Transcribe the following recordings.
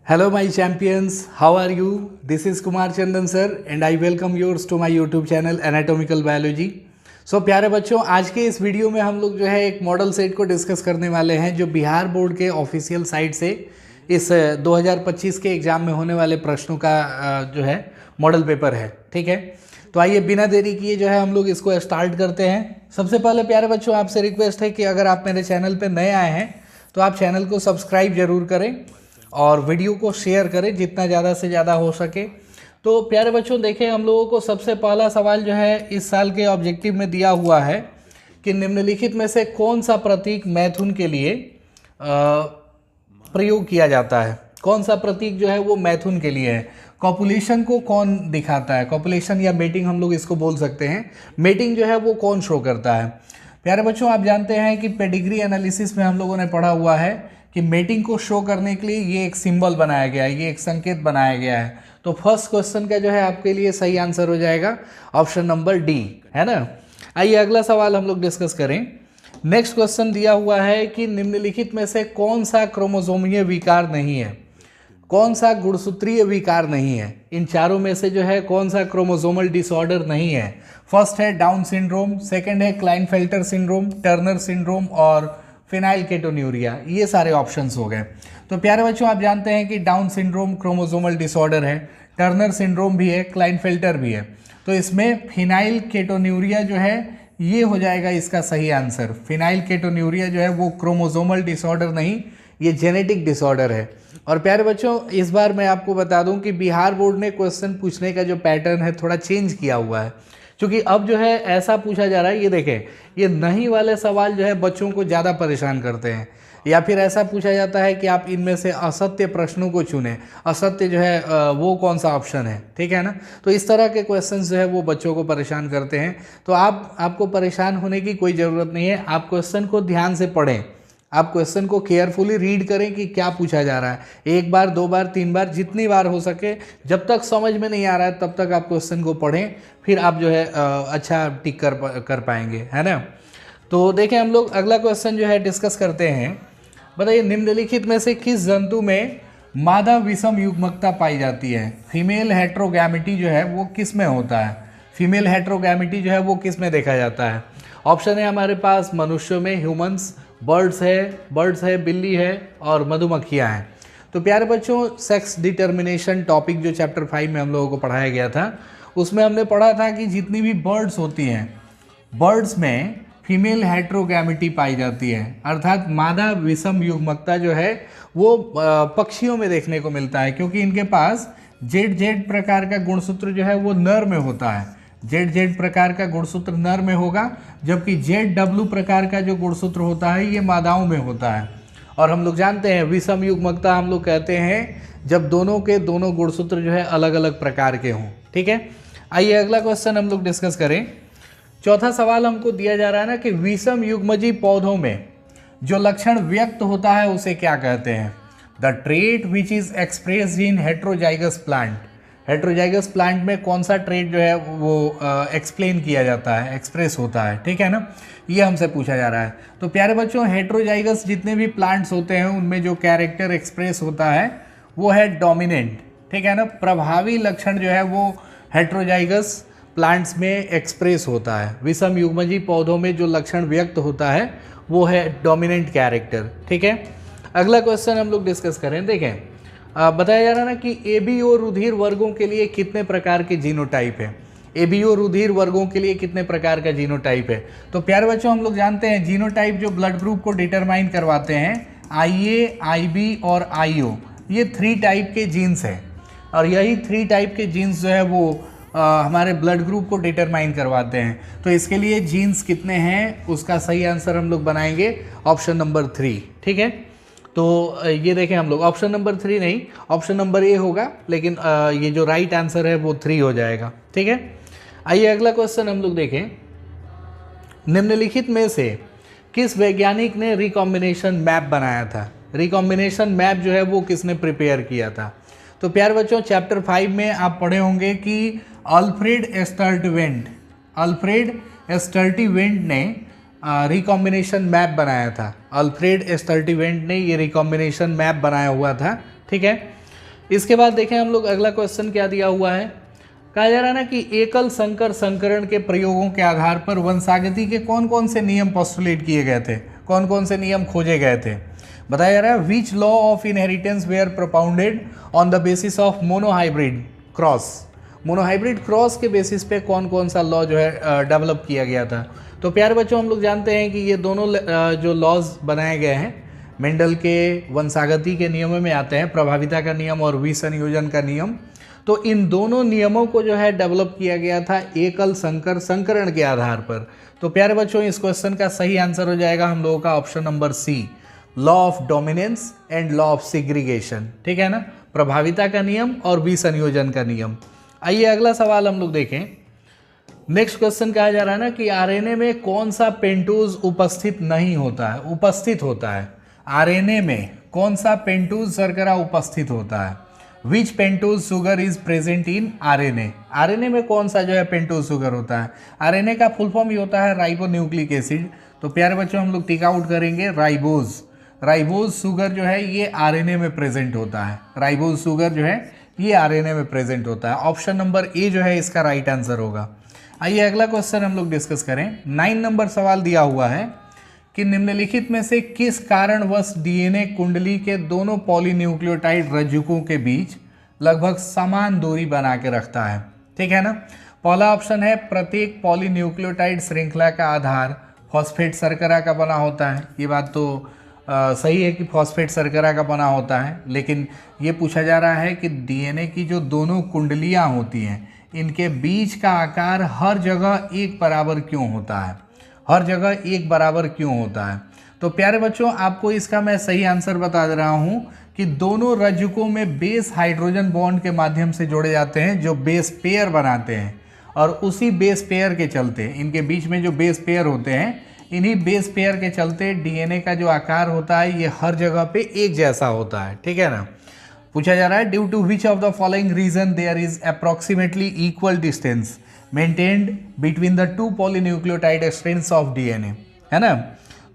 Hello my champions, how are you? This is Kumar Chandan sir and I welcome yours to my YouTube channel Anatomical Biology. So प्यारे बच्चों, आज के इस video में हम लोग जो है एक मॉडल सेट को डिस्कस करने वाले हैं जो बिहार बोर्ड के ऑफिशियल साइट से इस 2025 के एग्ज़ाम में होने वाले प्रश्नों का जो है मॉडल पेपर है। ठीक है, तो आइए बिना देरी किए जो है हम लोग इसको स्टार्ट करते हैं। सबसे पहले प्यारे बच्चों आपसे रिक्वेस्ट है कि अगर आप मेरे चैनल पर नए आए हैं तो आप चैनल को सब्सक्राइब ज़रूर करें और वीडियो को शेयर करें जितना ज़्यादा से ज़्यादा हो सके। तो प्यारे बच्चों देखें, हम लोगों को सबसे पहला सवाल जो है इस साल के ऑब्जेक्टिव में दिया हुआ है कि निम्नलिखित में से कौन सा प्रतीक मैथुन के लिए प्रयोग किया जाता है। कौन सा प्रतीक जो है वो मैथुन के लिए है। कॉपुलेशन को कौन दिखाता है, कॉपुलेशन या मेटिंग हम लोग इसको बोल सकते हैं। मेटिंग जो है वो कौन शो करता है। प्यारे बच्चों आप जानते हैं कि पेडिग्री एनालिसिस में हम लोगों ने पढ़ा हुआ है कि मेटिंग को शो करने के लिए ये एक सिंबल बनाया गया है, ये एक संकेत बनाया गया है। तो फर्स्ट क्वेश्चन का जो है आपके लिए सही आंसर हो जाएगा ऑप्शन नंबर डी, है ना। आइए अगला सवाल हम लोग डिस्कस करें। नेक्स्ट क्वेश्चन दिया हुआ है कि निम्नलिखित में से कौन सा क्रोमोसोमीय विकार नहीं है, कौन सा गुणसूत्रीय विकार नहीं है। इन चारों में से जो है कौन सा क्रोमोसोमल डिसऑर्डर नहीं है। फर्स्ट है डाउन सिंड्रोम, सेकेंड है क्लाइनफेल्टर सिंड्रोम, टर्नर सिंड्रोम और फिनाइल केटोन्यूरिया। ये सारे ऑप्शंस हो गए। तो प्यारे बच्चों आप जानते हैं कि डाउन सिंड्रोम क्रोमोसोमल डिसऑर्डर है, टर्नर सिंड्रोम भी है, क्लाइनफेल्टर भी है। तो इसमें फिनाइल केटोन्यूरिया जो है ये हो जाएगा इसका सही आंसर। फिनाइल केटोन्यूरिया जो है वो क्रोमोसोमल डिसऑर्डर नहीं, ये जेनेटिक डिसऑर्डर है। और प्यारे बच्चों इस बार मैं आपको बता दूं कि बिहार बोर्ड ने क्वेश्चन पूछने का जो पैटर्न है थोड़ा चेंज किया हुआ है, क्योंकि अब जो है ऐसा पूछा जा रहा है, ये देखें ये नहीं वाले सवाल जो है बच्चों को ज़्यादा परेशान करते हैं, या फिर ऐसा पूछा जाता है कि आप इनमें से असत्य प्रश्नों को चुनें। असत्य जो है वो कौन सा ऑप्शन है, ठीक है ना। तो इस तरह के क्वेश्चंस जो है वो बच्चों को परेशान करते हैं। तो आपको परेशान होने की कोई ज़रूरत नहीं है। आप क्वेश्चन को ध्यान से पढ़ें, आप क्वेश्चन को केयरफुली रीड करें कि क्या पूछा जा रहा है। एक बार, दो बार, तीन बार, जितनी बार हो सके, जब तक समझ में नहीं आ रहा है तब तक आप क्वेश्चन को पढ़ें, फिर आप जो है अच्छा टिक कर पाएंगे, है ना। तो देखें हम लोग अगला क्वेश्चन जो है डिस्कस करते हैं। बताइए निम्नलिखित में से किस जंतु में मादा विषम युग्मकता पाई जाती है। फीमेल हेट्रोगैमिटी जो है वो किस में होता है, फीमेल हेट्रोगैमिटी जो है वो किस में देखा जाता है। ऑप्शन है हमारे पास मनुष्यों में, ह्यूमंस, बर्ड्स है, बिल्ली है और मधुमक्खियाँ हैं। तो प्यारे बच्चों सेक्स डिटर्मिनेशन टॉपिक जो चैप्टर 5 में हम लोगों को पढ़ाया गया था, उसमें हमने पढ़ा था कि जितनी भी बर्ड्स होती हैं, बर्ड्स में फीमेल हेट्रोगैमिटी पाई जाती है, अर्थात मादा विषम युग्मकता जो है वो पक्षियों में देखने को मिलता है, क्योंकि इनके पास जेड प्रकार का गुणसूत्र जो है वो नर में होता है। जेड प्रकार का गुणसूत्र नर में होगा, जबकि जेड प्रकार का जो गुणसूत्र होता है ये मादाओं में होता है। और हम लोग जानते हैं विषम युग्मकता हम लोग कहते हैं जब दोनों के दोनों गुणसूत्र जो है अलग अलग प्रकार के हों। ठीक है, आइए अगला क्वेश्चन हम लोग डिस्कस करें। चौथा सवाल हमको दिया जा रहा है ना कि विषम युग्मजी पौधों में जो लक्षण व्यक्त होता है उसे क्या कहते हैं। The trait which is expressed in heterozygous plant. Heterozygous plant में कौन सा ट्रेट जो है वो एक्सप्लेन किया जाता है, एक्सप्रेस होता है, ठीक है ना, ये हमसे पूछा जा रहा है। तो प्यारे बच्चों हेट्रोजाइगस जितने भी प्लांट्स होते हैं उनमें जो कैरेक्टर एक्सप्रेस होता है वो है डोमिनेंट, ठीक है ना। प्रभावी लक्षण जो है वो हेट्रोजाइगस प्लांट्स में एक्सप्रेस होता है। विषम युग्मजी पौधों में जो लक्षण व्यक्त होता है वो है डोमिनेंट कैरेक्टर, ठीक है। अगला क्वेश्चन हम लोग डिस्कस करें। देखें बताया जा रहा है ना कि एबीओ रुधिर वर्गों के लिए कितने प्रकार के जीनोटाइप है। एबीओ रुधिर वर्गों के लिए कितने प्रकार का जीनोटाइप है। तो प्यारे बच्चों हम लोग जानते हैं जीनोटाइप जो ब्लड ग्रुप को डिटरमाइन करवाते हैं, आईए, आईबी और आईओ, ये 3 टाइप के जीन्स हैं। और यही 3 टाइप के जीन्स जो है वो हमारे ब्लड ग्रुप को डिटरमाइन करवाते हैं। तो इसके लिए जीन्स कितने हैं उसका सही आंसर हम लोग बनाएंगे ऑप्शन नंबर 3, ठीक है। तो ये देखें हम लोग ऑप्शन नंबर 3 नहीं, ऑप्शन नंबर ए होगा, लेकिन ये जो राइट आंसर है वो 3 हो जाएगा, ठीक है। आइए अगला क्वेश्चन हम लोग देखें। निम्नलिखित में से किस वैज्ञानिक ने रिकॉम्बिनेशन मैप बनाया था। रिकॉम्बिनेशन मैप जो है वो किसने प्रिपेयर किया था। तो प्यारे बच्चों चैप्टर 5 में आप पढ़े होंगे कि अल्फ्रेड स्टर्टीवेंट ने रिकॉम्बिनेशन मैप बनाया था। अल्फ्रेड स्टर्टीवेंट ने ये रिकॉम्बिनेशन मैप बनाया हुआ था, ठीक है। इसके बाद देखें हम लोग अगला क्वेश्चन क्या दिया हुआ है। कहा जा रहा है ना कि एकल संकर संकरण के प्रयोगों के आधार पर वंशागति के कौन कौन से नियम पोस्टुलेट किए गए थे, कौन कौन से नियम खोजे गए थे। बताया जा रहा है which law of inheritance were propounded on the basis of monohybrid cross. Monohybrid cross के बेसिस पे कौन कौन सा लॉ जो है डेवलप किया गया था। तो प्यारे बच्चों हम लोग जानते हैं कि ये दोनों जो लॉज बनाए गए हैं मेंडल के वंशागति के नियमों में आते हैं, प्रभाविता का नियम और विसंयोजन का नियम। तो इन दोनों नियमों को जो है डेवलप किया गया था एकल संकर संकरण के आधार पर। तो प्यारे बच्चों इस क्वेश्चन का सही आंसर हो जाएगा हम लोगों का option number C, law of dominance and law of segregation. ठीक है ना, प्रभाविता का नियम और विसंयोजन का नियम। आइए अगला सवाल हम लोग देखें। नेक्स्ट क्वेश्चन कहा जा रहा है ना कि आरएनए में कौन सा पेंटोज उपस्थित नहीं होता है, उपस्थित होता है। आरएनए में कौन सा पेंटोज शर्करा उपस्थित होता है। Which pentose sugar is present in RNA. RNA में कौन सा जो है पेंटोज शुगर होता है। आरएनए का फुल फॉर्म ही होता है राइबोन्यूक्लिक एसिड। तो प्यारे बच्चों हम लोग टिक आउट करेंगे राइबोज। राइबोज शुगर जो है ये आरएनए में प्रेजेंट होता है। राइबोज शुगर जो है ये आरएनए में प्रेजेंट होता है। ऑप्शन नंबर ए जो है इसका राइट आंसर होगा। आइए अगला क्वेश्चन हम लोग डिस्कस करें। 9 नंबर सवाल दिया हुआ है कि निम्नलिखित में से किस कारणवश डीएनए कुंडली के दोनों पॉलीन्यूक्लियोटाइड रज्जुकों के बीच लगभग समान दूरी बना के रखता है। ठीक है ना। पहला ऑप्शन है प्रत्येक पॉलीन्यूक्लियोटाइड श्रृंखला का आधार फॉस्फेट शर्करा का बना होता है। ये बात तो सही है कि फॉस्फेट शर्करा का बना होता है, लेकिन ये पूछा जा रहा है कि डीएनए की जो दोनों कुंडलियां होती हैं इनके बीच का आकार हर जगह एक बराबर क्यों होता है, हर जगह एक बराबर क्यों होता है। तो प्यारे बच्चों आपको इसका मैं सही आंसर बता दे रहा हूँ कि दोनों रज्जुकों में बेस हाइड्रोजन बॉन्ड के माध्यम से जोड़े जाते हैं जो बेस पेयर बनाते हैं, और उसी बेस पेयर के चलते इनके बीच में जो बेस पेयर होते हैं इन्हीं बेस पेयर के चलते डीएनए का जो आकार होता है ये हर जगह पे एक जैसा होता है। ठीक है ना। पूछा जा रहा है due to which of the following reason there is approximately equal distance maintained between the two polynucleotide strands of DNA, है ना।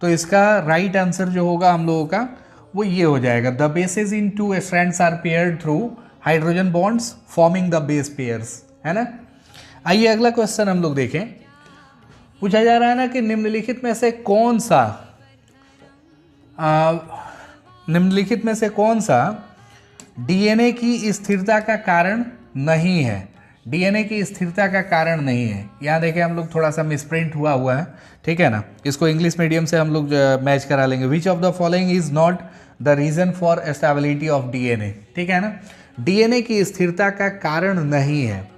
तो इसका राइट आंसर जो होगा हम लोगों का वो ये हो जाएगा, the bases in two strands are paired through hydrogen bonds forming the base pairs, है ना। आइए अगला क्वेश्चन हम लोग देखें। पूछा जा रहा है ना कि निम्नलिखित में से कौन सा डीएनए की स्थिरता का कारण नहीं है। डीएनए की स्थिरता का कारण नहीं है। यहाँ देखें हम लोग थोड़ा सा मिसप्रिंट हुआ है। ठीक है ना, इसको इंग्लिश मीडियम से हम लोग मैच करा लेंगे। Which of the following is not the reason for stability of DNA. ठीक है ना, डीएनए की स्थिरता का कारण नहीं है।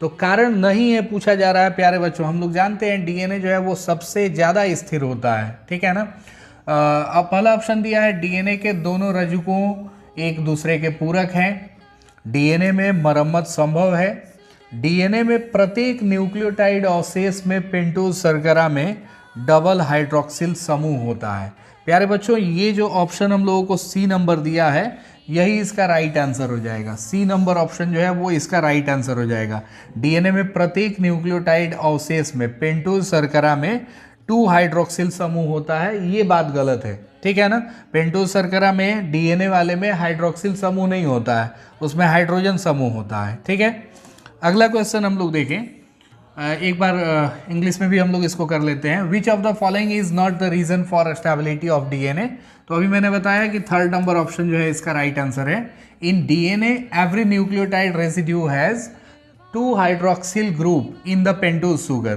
तो कारण नहीं है पूछा जा रहा है प्यारे बच्चों। हम लोग जानते हैं डीएनए जो है वो सबसे ज़्यादा स्थिर होता है। ठीक है ना। अब पहला ऑप्शन दिया है डीएनए के दोनों रज्जुकों एक दूसरे के पूरक हैं, डीएनए में मरम्मत संभव है, डीएनए में प्रत्येक न्यूक्लियोटाइड अवशेष में पेंटोज शर्करा में डबल हाइड्रोक्सिल समूह होता है। प्यारे बच्चों ये जो ऑप्शन हम लोगों को सी नंबर दिया है यही इसका राइट आंसर हो जाएगा। सी नंबर ऑप्शन जो है वो इसका राइट आंसर हो जाएगा। डीएनए में प्रत्येक न्यूक्लियोटाइड अवशेष में पेंटोज शर्करा में 2 हाइड्रोक्सिल समूह होता है, ये बात गलत है। ठीक है ना, पेंटोज शर्करा में डीएनए वाले में हाइड्रोक्सिल समूह नहीं होता है, उसमें हाइड्रोजन समूह होता है। ठीक है। अगला क्वेश्चन हम लोग देखें, एक बार इंग्लिश में भी हम लोग इसको कर लेते हैं। Which of the following is not the reason for stability of DNA. तो अभी मैंने बताया कि 3rd नंबर ऑप्शन जो है इसका राइट आंसर है। In DNA every nucleotide residue has 2 hydroxyl group in the pentose sugar,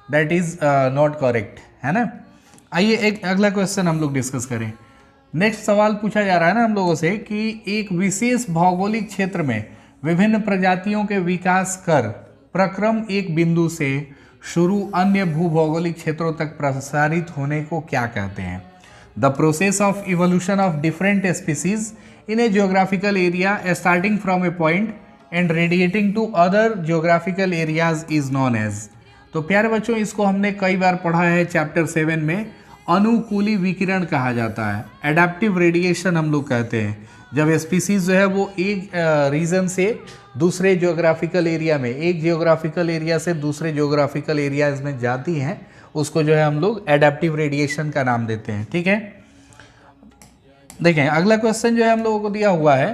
that is not correct, है ना। आइए एक अगला क्वेश्चन हम लोग डिस्कस करें। नेक्स्ट सवाल पूछा जा रहा है ना हम लोगों से कि एक विशेष भौगोलिक क्षेत्र में विभिन्न प्रजातियों के विकास कर प्रक्रम एक बिंदु से शुरू अन्य भूभौगोलिक क्षेत्रों तक प्रसारित होने को क्या कहते हैं। The process of evolution of different species in a geographical area starting from a point and radiating to other geographical areas is known as. तो प्यारे बच्चों इसको हमने कई बार पढ़ा है चैप्टर 7 में। अनुकूली विकिरण कहा जाता है, एडेप्टिव रेडिएशन हम लोग कहते हैं। जब स्पीसीज जो है वो एक रीजन से दूसरे जियोग्राफिकल एरिया में, एक जियोग्राफिकल एरिया से दूसरे जियोग्राफिकल एरियाज में जाती हैं, उसको जो है हम लोग एडेप्टिव रेडिएशन का नाम देते हैं। ठीक है। देखें अगला क्वेश्चन जो है हम लोगों को दिया हुआ है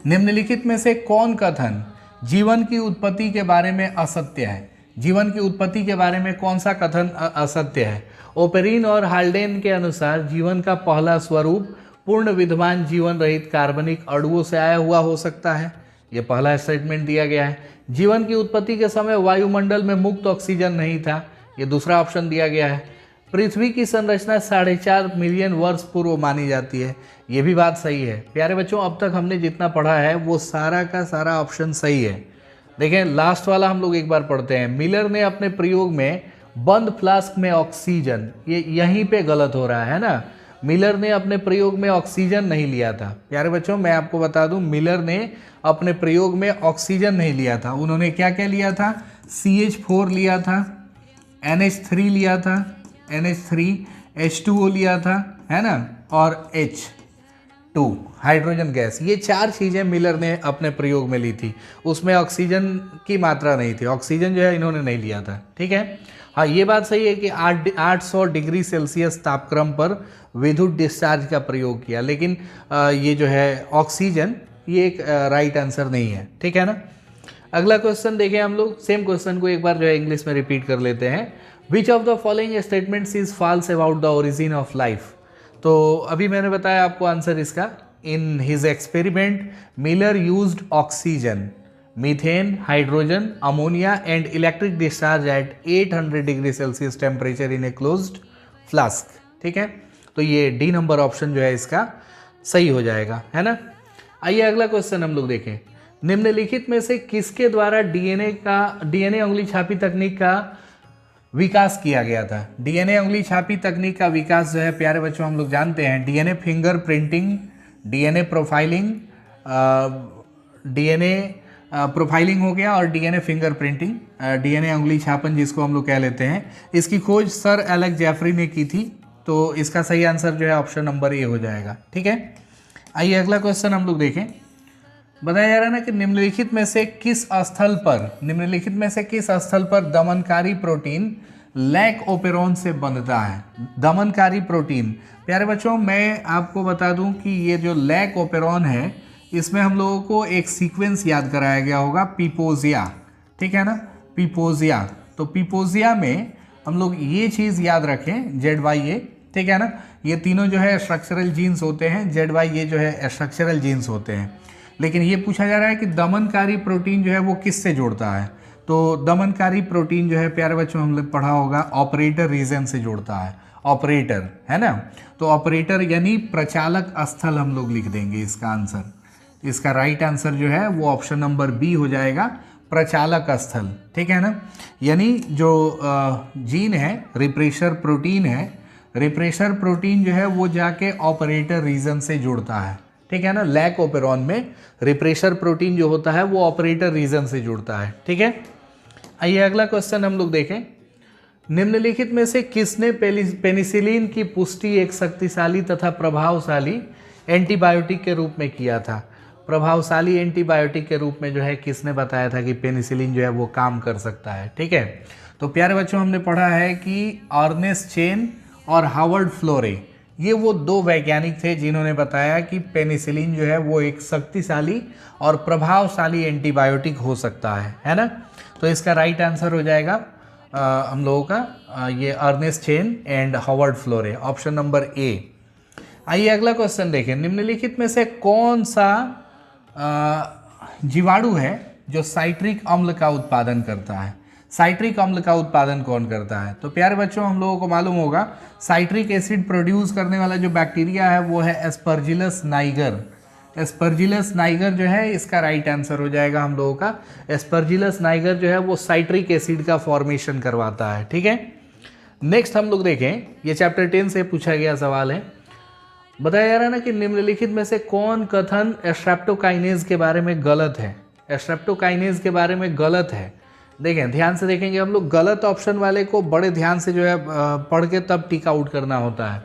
निम्नलिखित में से कौन कथन जीवन की उत्पत्ति के बारे में असत्य है? जीवन की उत्पत्ति के बारे में कौन सा कथन असत्य है? ओपेरिन और हाल्डेन के अनुसार जीवन का पहला स्वरूप पूर्ण विद्यमान जीवन रहित कार्बनिक अणुओं से आया हुआ हो सकता है। यह पहला स्टेटमेंट दिया गया है। जीवन की उत्पत्ति के समय वायुमंडल में मुक्त ऑक्सीजन नहीं था। यह दूसरा ऑप्शन दिया गया है। पृथ्वी की संरचना 4.5 मिलियन वर्ष पूर्व मानी जाती है। ये भी बात सही है। प्यारे बच्चों, अब तक हमने जितना पढ़ा है वो सारा का सारा ऑप्शन सही है। देखें, लास्ट वाला हम लोग एक बार पढ़ते हैं। मिलर ने अपने प्रयोग में बंद फ्लास्क में ऑक्सीजन, ये यहीं पे गलत हो रहा है ना। मिलर ने अपने प्रयोग में ऑक्सीजन नहीं लिया था। प्यारे बच्चों, मैं आपको बता दूं, मिलर ने अपने प्रयोग में ऑक्सीजन नहीं लिया था। उन्होंने क्या क्या लिया था? CH4 लिया था, NH3 लिया था, NH3, H2O लिया था, है ना, और H2 हाइड्रोजन गैस। ये 4 चीज़ें मिलर ने अपने प्रयोग में ली थी। उसमें ऑक्सीजन की मात्रा नहीं थी। ऑक्सीजन जो है इन्होंने नहीं लिया था। ठीक है। हाँ, ये बात सही है कि 800 डिग्री सेल्सियस तापक्रम पर विद्युत डिस्चार्ज का प्रयोग किया, लेकिन ये जो है ऑक्सीजन, ये एक राइट आंसर नहीं है। ठीक है ना। अगला क्वेश्चन देखें हम लोग। सेम क्वेश्चन को एक बार जो है इंग्लिश में रिपीट कर लेते हैं। Which of the following statements is false about the origin of life? तो अभी मैंने बताया आपको आंसर इसका। In his experiment Miller used oxygen, methane, hydrogen, ammonia and electric discharge at 800 degree Celsius temperature in a closed flask. ठीक है, तो ये डी नंबर ऑप्शन जो है इसका सही हो जाएगा, है ना। आइए अगला क्वेश्चन हम लोग देखें। निम्नलिखित में से किसके द्वारा डीएनए उंगली छापी तकनीक का विकास किया गया था? डीएनए उंगली छापी तकनीक का विकास जो है प्यारे बच्चों हम लोग जानते हैं, DNA finger printing, DNA profiling, DNA profiling हो गया, और डीएनए फिंगर प्रिंटिंग, डीएनए उंगली छापन जिसको हम लोग कह लेते हैं। इसकी खोज सर एलेक्स जेफरी ने की थी। तो इसका सही आंसर जो है ऑप्शन नंबर ए हो जाएगा। ठीक है। आइए अगला क्वेश्चन हम लोग देखें। बताया जा रहा है ना कि निम्नलिखित में से किस स्थल पर दमनकारी प्रोटीन लैक ओपेरॉन से बंधता है? दमनकारी प्रोटीन, प्यारे बच्चों मैं आपको बता दूं कि ये जो लैक ओपेरॉन है, इसमें हम लोगों को एक सीक्वेंस याद कराया गया होगा, पिपोजिया। ठीक है ना, पिपोजिया। तो पिपोजिया में हम लोग ये चीज़ याद रखें, ZYA। ठीक है ना, ये तीनों जो है स्ट्रक्चरल जीन्स होते हैं, ZYA जो है स्ट्रक्चरल जीन्स होते हैं। लेकिन ये पूछा जा रहा है कि दमनकारी प्रोटीन जो है वो किससे जुड़ता है? तो दमनकारी प्रोटीन जो है प्यारे बच्चों हम लोग पढ़ा होगा, ऑपरेटर रीजन से जुड़ता है। ऑपरेटर, है ना। तो ऑपरेटर यानी प्रचालक स्थल हम लोग लिख देंगे इसका आंसर। इसका राइट आंसर जो है वो ऑप्शन नंबर बी हो जाएगा, प्रचालक स्थल। ठीक है ना। यानी जो जीन है, रिप्रेशर प्रोटीन है, रिप्रेशर प्रोटीन जो है वो जाके ऑपरेटर रीजन से जुड़ता है। ठीक है ना। लैक ओपेरॉन में रिप्रेशर प्रोटीन जो होता है वो ऑपरेटर रीजन से जुड़ता है। ठीक है। आइए अगला क्वेश्चन हम लोग देखें। निम्नलिखित में से किसने पेनिसिलिन की पुष्टि एक शक्तिशाली तथा प्रभावशाली एंटीबायोटिक के रूप में किया था? प्रभावशाली एंटीबायोटिक के रूप में जो है किसने बताया था कि पेनिसिलिन जो है वो काम कर सकता है? ठीक है। तो प्यारे बच्चों हमने पढ़ा है कि अर्नेस्ट चेन और हावर्ड फ्लोरे, ये वो 2 वैज्ञानिक थे जिन्होंने बताया कि पेनिसिलिन जो है वो एक शक्तिशाली और प्रभावशाली एंटीबायोटिक हो सकता है ना। तो इसका राइट आंसर हो जाएगा हम लोगों का ये Ernest Chain and Howard Florey, option number A. आइए अगला क्वेश्चन देखें। निम्नलिखित में से कौन सा जीवाणु है जो साइट्रिक अम्ल का उत्पादन करता है? साइट्रिक अम्ल का उत्पादन कौन करता है? तो प्यारे बच्चों हम लोगों को मालूम होगा, साइट्रिक एसिड प्रोड्यूस करने वाला जो बैक्टीरिया है वो है एस्परजिलस नाइगर। एस्परजिलस नाइगर जो है इसका राइट आंसर हो जाएगा हम लोगों का। एस्परजिलस नाइगर जो है वो साइट्रिक एसिड का फॉर्मेशन करवाता है। ठीक है। नेक्स्ट हम लोग देखें, ये चैप्टर 10 से पूछा गया सवाल है। बताया जा रहा है ना कि निम्नलिखित में से कौन कथन स्ट्रेप्टोकाइनेज के बारे में गलत है? स्ट्रेप्टोकाइनेज के बारे में गलत है। देखें, ध्यान से देखेंगे हम लोग, गलत ऑप्शन वाले को बड़े ध्यान से जो है पढ़ के तब टिक आउट करना होता है।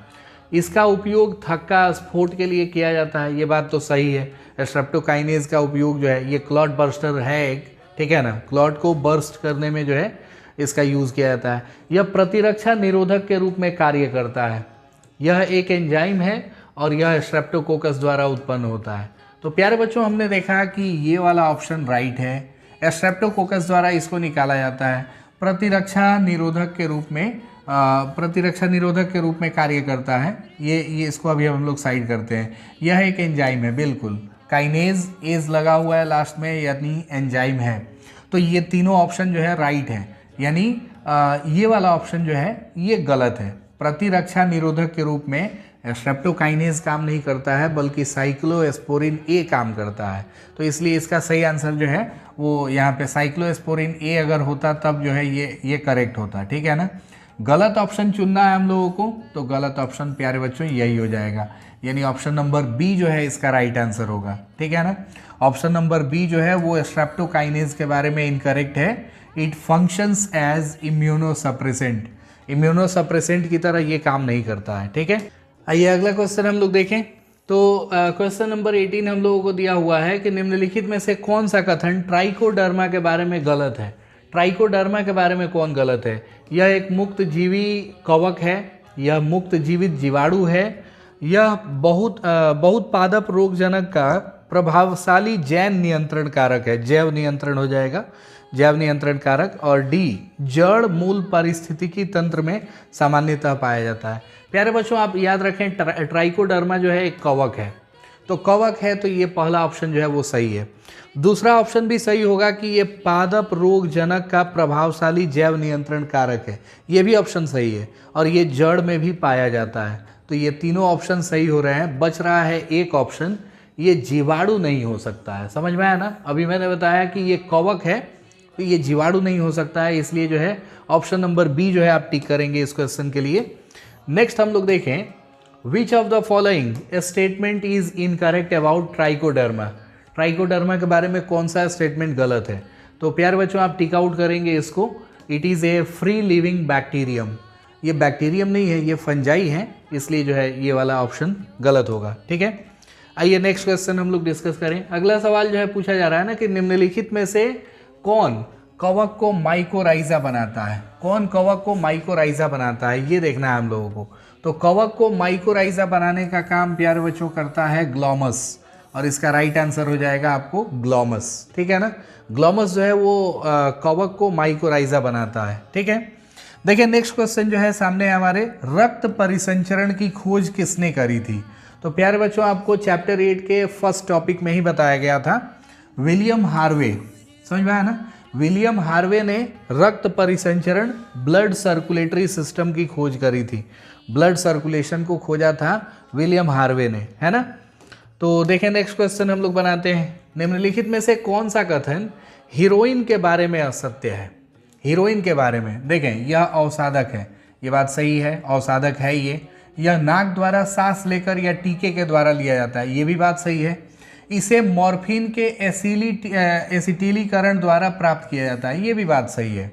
इसका उपयोग थक्का स्फोट के लिए किया जाता है, ये बात तो सही है। स्ट्रेप्टोकाइनेज का उपयोग जो है ये क्लॉट बर्स्टर है एक, ठीक है ना, क्लॉट को बर्स्ट करने में जो है इसका यूज़ किया जाता है। यह प्रतिरक्षा निरोधक के रूप में कार्य करता है। यह एक एंजाइम है और यह स्ट्रेप्टोकोकस द्वारा उत्पन्न होता है। तो प्यारे बच्चों हमने देखा कि ये वाला ऑप्शन राइट है। स्ट्रेप्टोकोकस द्वारा इसको निकाला जाता है, प्रतिरक्षा निरोधक के रूप में कार्य करता है। ये इसको अभी हम लोग साइड करते हैं। यह एक एंजाइम है, बिल्कुल काइनेज एज लगा हुआ है लास्ट में, यानी एंजाइम है। तो ये तीनों ऑप्शन जो है राइट है, यानी ये वाला ऑप्शन जो है ये गलत है। प्रतिरक्षा निरोधक के रूप में स्ट्रेप्टोकाइनेज काम नहीं करता है, बल्कि साइक्लोस्पोरिन ए काम करता है। तो इसलिए इसका सही आंसर जो है वो यहाँ पे साइक्लोस्पोरिन ए अगर होता तब जो है ये करेक्ट होता, ठीक है ना। गलत ऑप्शन चुनना है हम लोगों को, तो गलत ऑप्शन प्यारे बच्चों यही हो जाएगा, यानी ऑप्शन नंबर बी जो है इसका राइट आंसर होगा, ठीक है ना। ऑप्शन नंबर बी जो है वो स्ट्रेप्टोकाइनेज के बारे में इनकरेक्ट है। It functions as immunosuppressant, immunosuppressant की तरह ये काम नहीं करता है, ठीक है। आइए अगला क्वेश्चन हम लोग देखें। तो क्वेश्चन नंबर 18 हम लोगों को दिया हुआ है कि निम्नलिखित में से कौन सा कथन ट्राइकोडर्मा के बारे में गलत है। ट्राइकोडर्मा के बारे में कौन गलत है? यह एक मुक्त जीवी कवक है, यह मुक्त जीवित जीवाणु है, यह बहुत पादप रोगजनक का प्रभावशाली जैव नियंत्रण कारक है, जैव नियंत्रण हो जाएगा, जैव नियंत्रण कारक। और डी जड़ मूल पारिस्थितिकी तंत्र में सामान्यतः पाया जाता है। प्यारे बच्चों आप याद रखें ट्राइकोडर्मा जो है एक कवक है, तो कवक है तो ये पहला ऑप्शन जो है वो सही है। दूसरा ऑप्शन भी सही होगा कि ये पादप रोगजनक का प्रभावशाली जैव नियंत्रण कारक है, ये भी ऑप्शन सही है। और ये जड़ में भी पाया जाता है, तो ये तीनों ऑप्शन सही हो रहे हैं। बच रहा है एक ऑप्शन, ये जीवाणु नहीं हो सकता है। समझ में आया ना? अभी मैंने बताया कि ये कवक है तो ये जीवाणु नहीं हो सकता है, इसलिए जो है ऑप्शन नंबर बी जो है आप टिक करेंगे इस क्वेश्चन के लिए। नेक्स्ट हम लोग देखें, विच of the following statement is incorrect about trichoderma. Trichoderma के बारे में कौन सा स्टेटमेंट गलत है? तो प्यारे बच्चों आप टिक आउट करेंगे इसको। It is a free living bacterium, ये बैक्टीरियम नहीं है, ये फंजाई है, इसलिए जो है ये वाला ऑप्शन गलत होगा, ठीक है। आइए नेक्स्ट क्वेश्चन हम लोग डिस्कस करें। अगला सवाल जो है पूछा जा रहा है ना कि निम्नलिखित में से कौन कवक को माइकोराइजा बनाता है। कौन कवक को माइकोराइजा बनाता है ये देखना है हम लोगों को। तो कवक को माइकोराइजा बनाने का काम प्यारे बच्चों करता है ग्लोमस, और इसका राइट आंसर हो जाएगा आपको ग्लोमस, ठीक है ना। ग्लोमस जो है वो कवक को माइकोराइजा बनाता है, ठीक है। देखिए नेक्स्ट क्वेश्चन जो है सामने हमारे, रक्त परिसंचरण की खोज किसने करी थी। तो प्यारे बच्चों आपको चैप्टर 8 के फर्स्ट टॉपिक में ही बताया गया था, विलियम हार्वे। समझ में आया ना? विलियम हार्वे ने रक्त परिसंचरण, ब्लड सर्कुलेटरी सिस्टम की खोज करी थी। ब्लड सर्कुलेशन को खोजा था विलियम हार्वे ने, है ना। तो देखें नेक्स्ट क्वेश्चन हम लोग बनाते हैं। निम्नलिखित में से कौन सा कथन हीरोइन के बारे में असत्य है। हीरोइन के बारे में देखें, यह अवसादक है, ये बात सही है, अवसादक है ये। यह नाक द्वारा सांस लेकर या टीके के द्वारा लिया जाता है, ये भी बात सही है। इसे मॉर्फिन के एसिटिलीकरण द्वारा प्राप्त किया जाता है, ये भी बात सही है।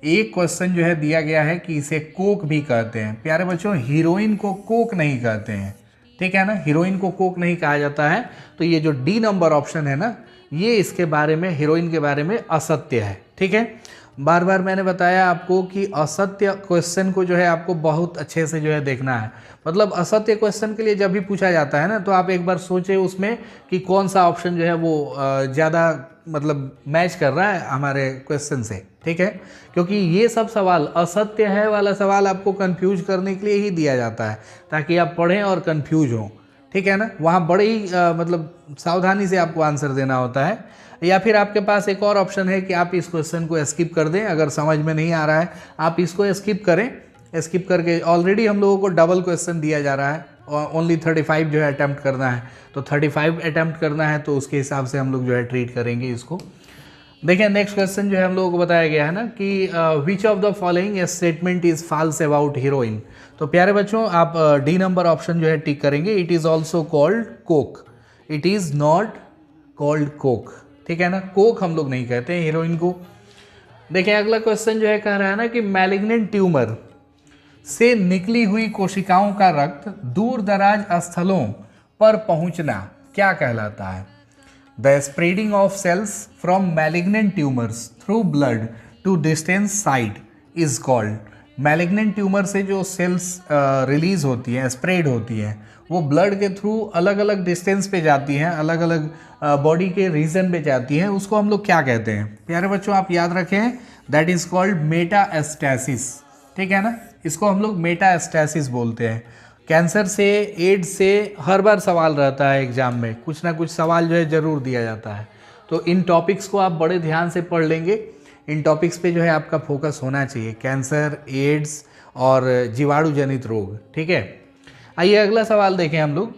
एक क्वेश्चन जो है दिया गया है कि इसे कोक भी कहते हैं। प्यारे बच्चों हीरोइन को कोक नहीं कहते हैं, ठीक है ना, हीरोइन को कोक नहीं कहा जाता है। तो ये जो डी नंबर ऑप्शन है ना, ये इसके बारे में, हीरोइन के बारे में असत्य है, ठीक है। बार बार मैंने बताया आपको कि असत्य क्वेश्चन को जो है आपको बहुत अच्छे से जो है देखना है। मतलब असत्य क्वेश्चन के लिए जब भी पूछा जाता है ना, तो आप एक बार सोचें उसमें कि कौन सा ऑप्शन जो है वो ज़्यादा मतलब मैच कर रहा है हमारे क्वेश्चन से, ठीक है। क्योंकि ये सब सवाल असत्य है वाला सवाल आपको कंफ्यूज करने के लिए ही दिया जाता है, ताकि आप पढ़ें और कंफ्यूज हों, ठीक है ना। वहाँ बड़े ही मतलब सावधानी से आपको आंसर देना होता है। या फिर आपके पास एक और ऑप्शन है कि आप इस क्वेश्चन को स्किप कर दें, अगर समझ में नहीं आ रहा है आप इसको स्किप करें। स्किप करके ऑलरेडी हम लोगों को डबल क्वेश्चन दिया जा रहा है, ओनली 35 जो है अटैम्प्ट करना है, तो 35 अटैम्प्ट करना है, तो उसके हिसाब से हम लोग जो है ट्रीट करेंगे इसको। देखिए नेक्स्ट क्वेश्चन जो है हम लोगों को बताया गया है ना कि which of the following statement is false about heroin. तो प्यारे बच्चों आप डी नंबर ऑप्शन जो है टिक करेंगे। It is also called Coke, it is not called Coke, ठीक है ना। कोक हम लोग नहीं कहते हैं हीरोइन को। देखिए अगला क्वेश्चन जो है कह रहा है ना कि मैलिग्नेंट ट्यूमर से निकली हुई कोशिकाओं का रक्त दूर दराज स्थलों पर पहुंचना क्या कहलाता है। The spreading of cells from malignant tumours through blood to distance site is called. Malignant tumour से जो सेल्स रिलीज होती हैं, स्प्रेड होती हैं, वो ब्लड के थ्रू अलग अलग डिस्टेंस पे जाती हैं, अलग अलग बॉडी के रीजन पे जाती हैं, उसको हम लोग क्या कहते हैं? प्यारे बच्चों आप याद रखें, दैट इज़ कॉल्ड मेटास्टैसिस। ठीक है ना, इसको हम लोग मेटास्टैसिस बोलते हैं। कैंसर से, एड्स से हर बार सवाल रहता है एग्जाम में, कुछ ना कुछ सवाल जो है ज़रूर दिया जाता है। तो इन टॉपिक्स को आप बड़े ध्यान से पढ़ लेंगे, इन टॉपिक्स पे जो है आपका फोकस होना चाहिए, कैंसर, एड्स और जीवाणु जनित रोग। ठीक है, आइए अगला सवाल देखें हम लोग।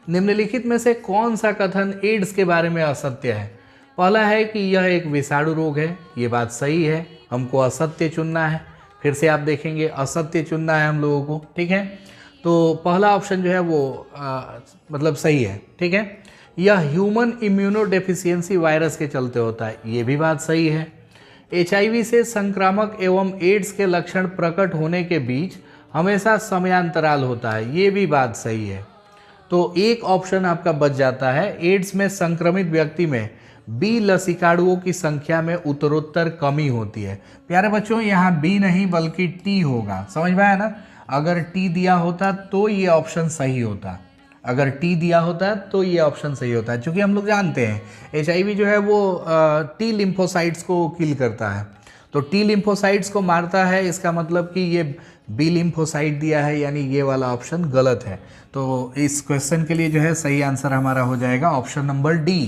निम्नलिखित में से कौन सा कथन एड्स के बारे में असत्य है? पहला है कि यह एक विषाणु रोग है, ये बात सही है, हमको असत्य चुनना है। फिर से आप देखेंगे असत्य चुनना है हम लोगों को। ठीक है, तो पहला ऑप्शन जो है वो मतलब सही है। ठीक है, यह ह्यूमन इम्यूनो डेफिशिएंसी वायरस के चलते होता है, ये भी बात सही है। HIV से संक्रामक एवं एड्स के लक्षण प्रकट होने के बीच हमेशा समयांतराल होता है, ये भी बात सही है। तो एक ऑप्शन आपका बच जाता है, एड्स में संक्रमित व्यक्ति में बी लसिकाणुओं की संख्या में उत्तरोत्तर कमी होती है। प्यारे बच्चों यहाँ बी नहीं बल्कि टी होगा, समझ में आया ना? अगर टी दिया होता तो ये ऑप्शन सही होता, अगर टी दिया होता तो ये ऑप्शन सही होता है, क्योंकि हम लोग जानते हैं HIV जो है वो टी लिम्फोसाइट्स को किल करता है। तो टी लिम्फोसाइट्स को मारता है, इसका मतलब कि ये बी लिम्फोसाइट दिया है, यानी ये वाला ऑप्शन गलत है। तो इस क्वेश्चन के लिए जो है सही आंसर हमारा हो जाएगा ऑप्शन नंबर डी।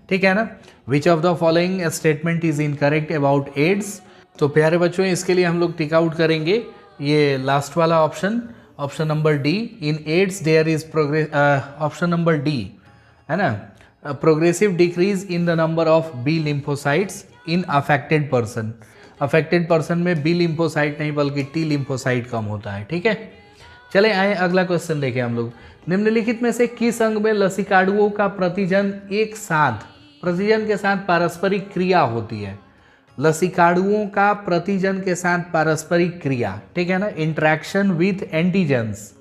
ठीक है ना, which of the following statement is incorrect about AIDS? तो प्यारे बच्चों इसके लिए हम लोग टिक आउट करेंगे ये लास्ट वाला option, option number D. In AIDS there is progress, option number D है ना, progressive decrease in the number of B lymphocytes in affected person. Affected person में बी लिम्फोसाइट नहीं बल्कि टी लिम्फोसाइट कम होता है। ठीक है, चले आए अगला क्वेश्चन देखें हम लोग। निम्नलिखित में से किस अंग में लसिकाणुओं का प्रतिजन एक साथ, प्रतिजन के साथ पारस्परिक क्रिया होती है? लसिकाणुओं का प्रतिजन के साथ पारस्परिक क्रिया, ठीक है ना, interaction with antigens,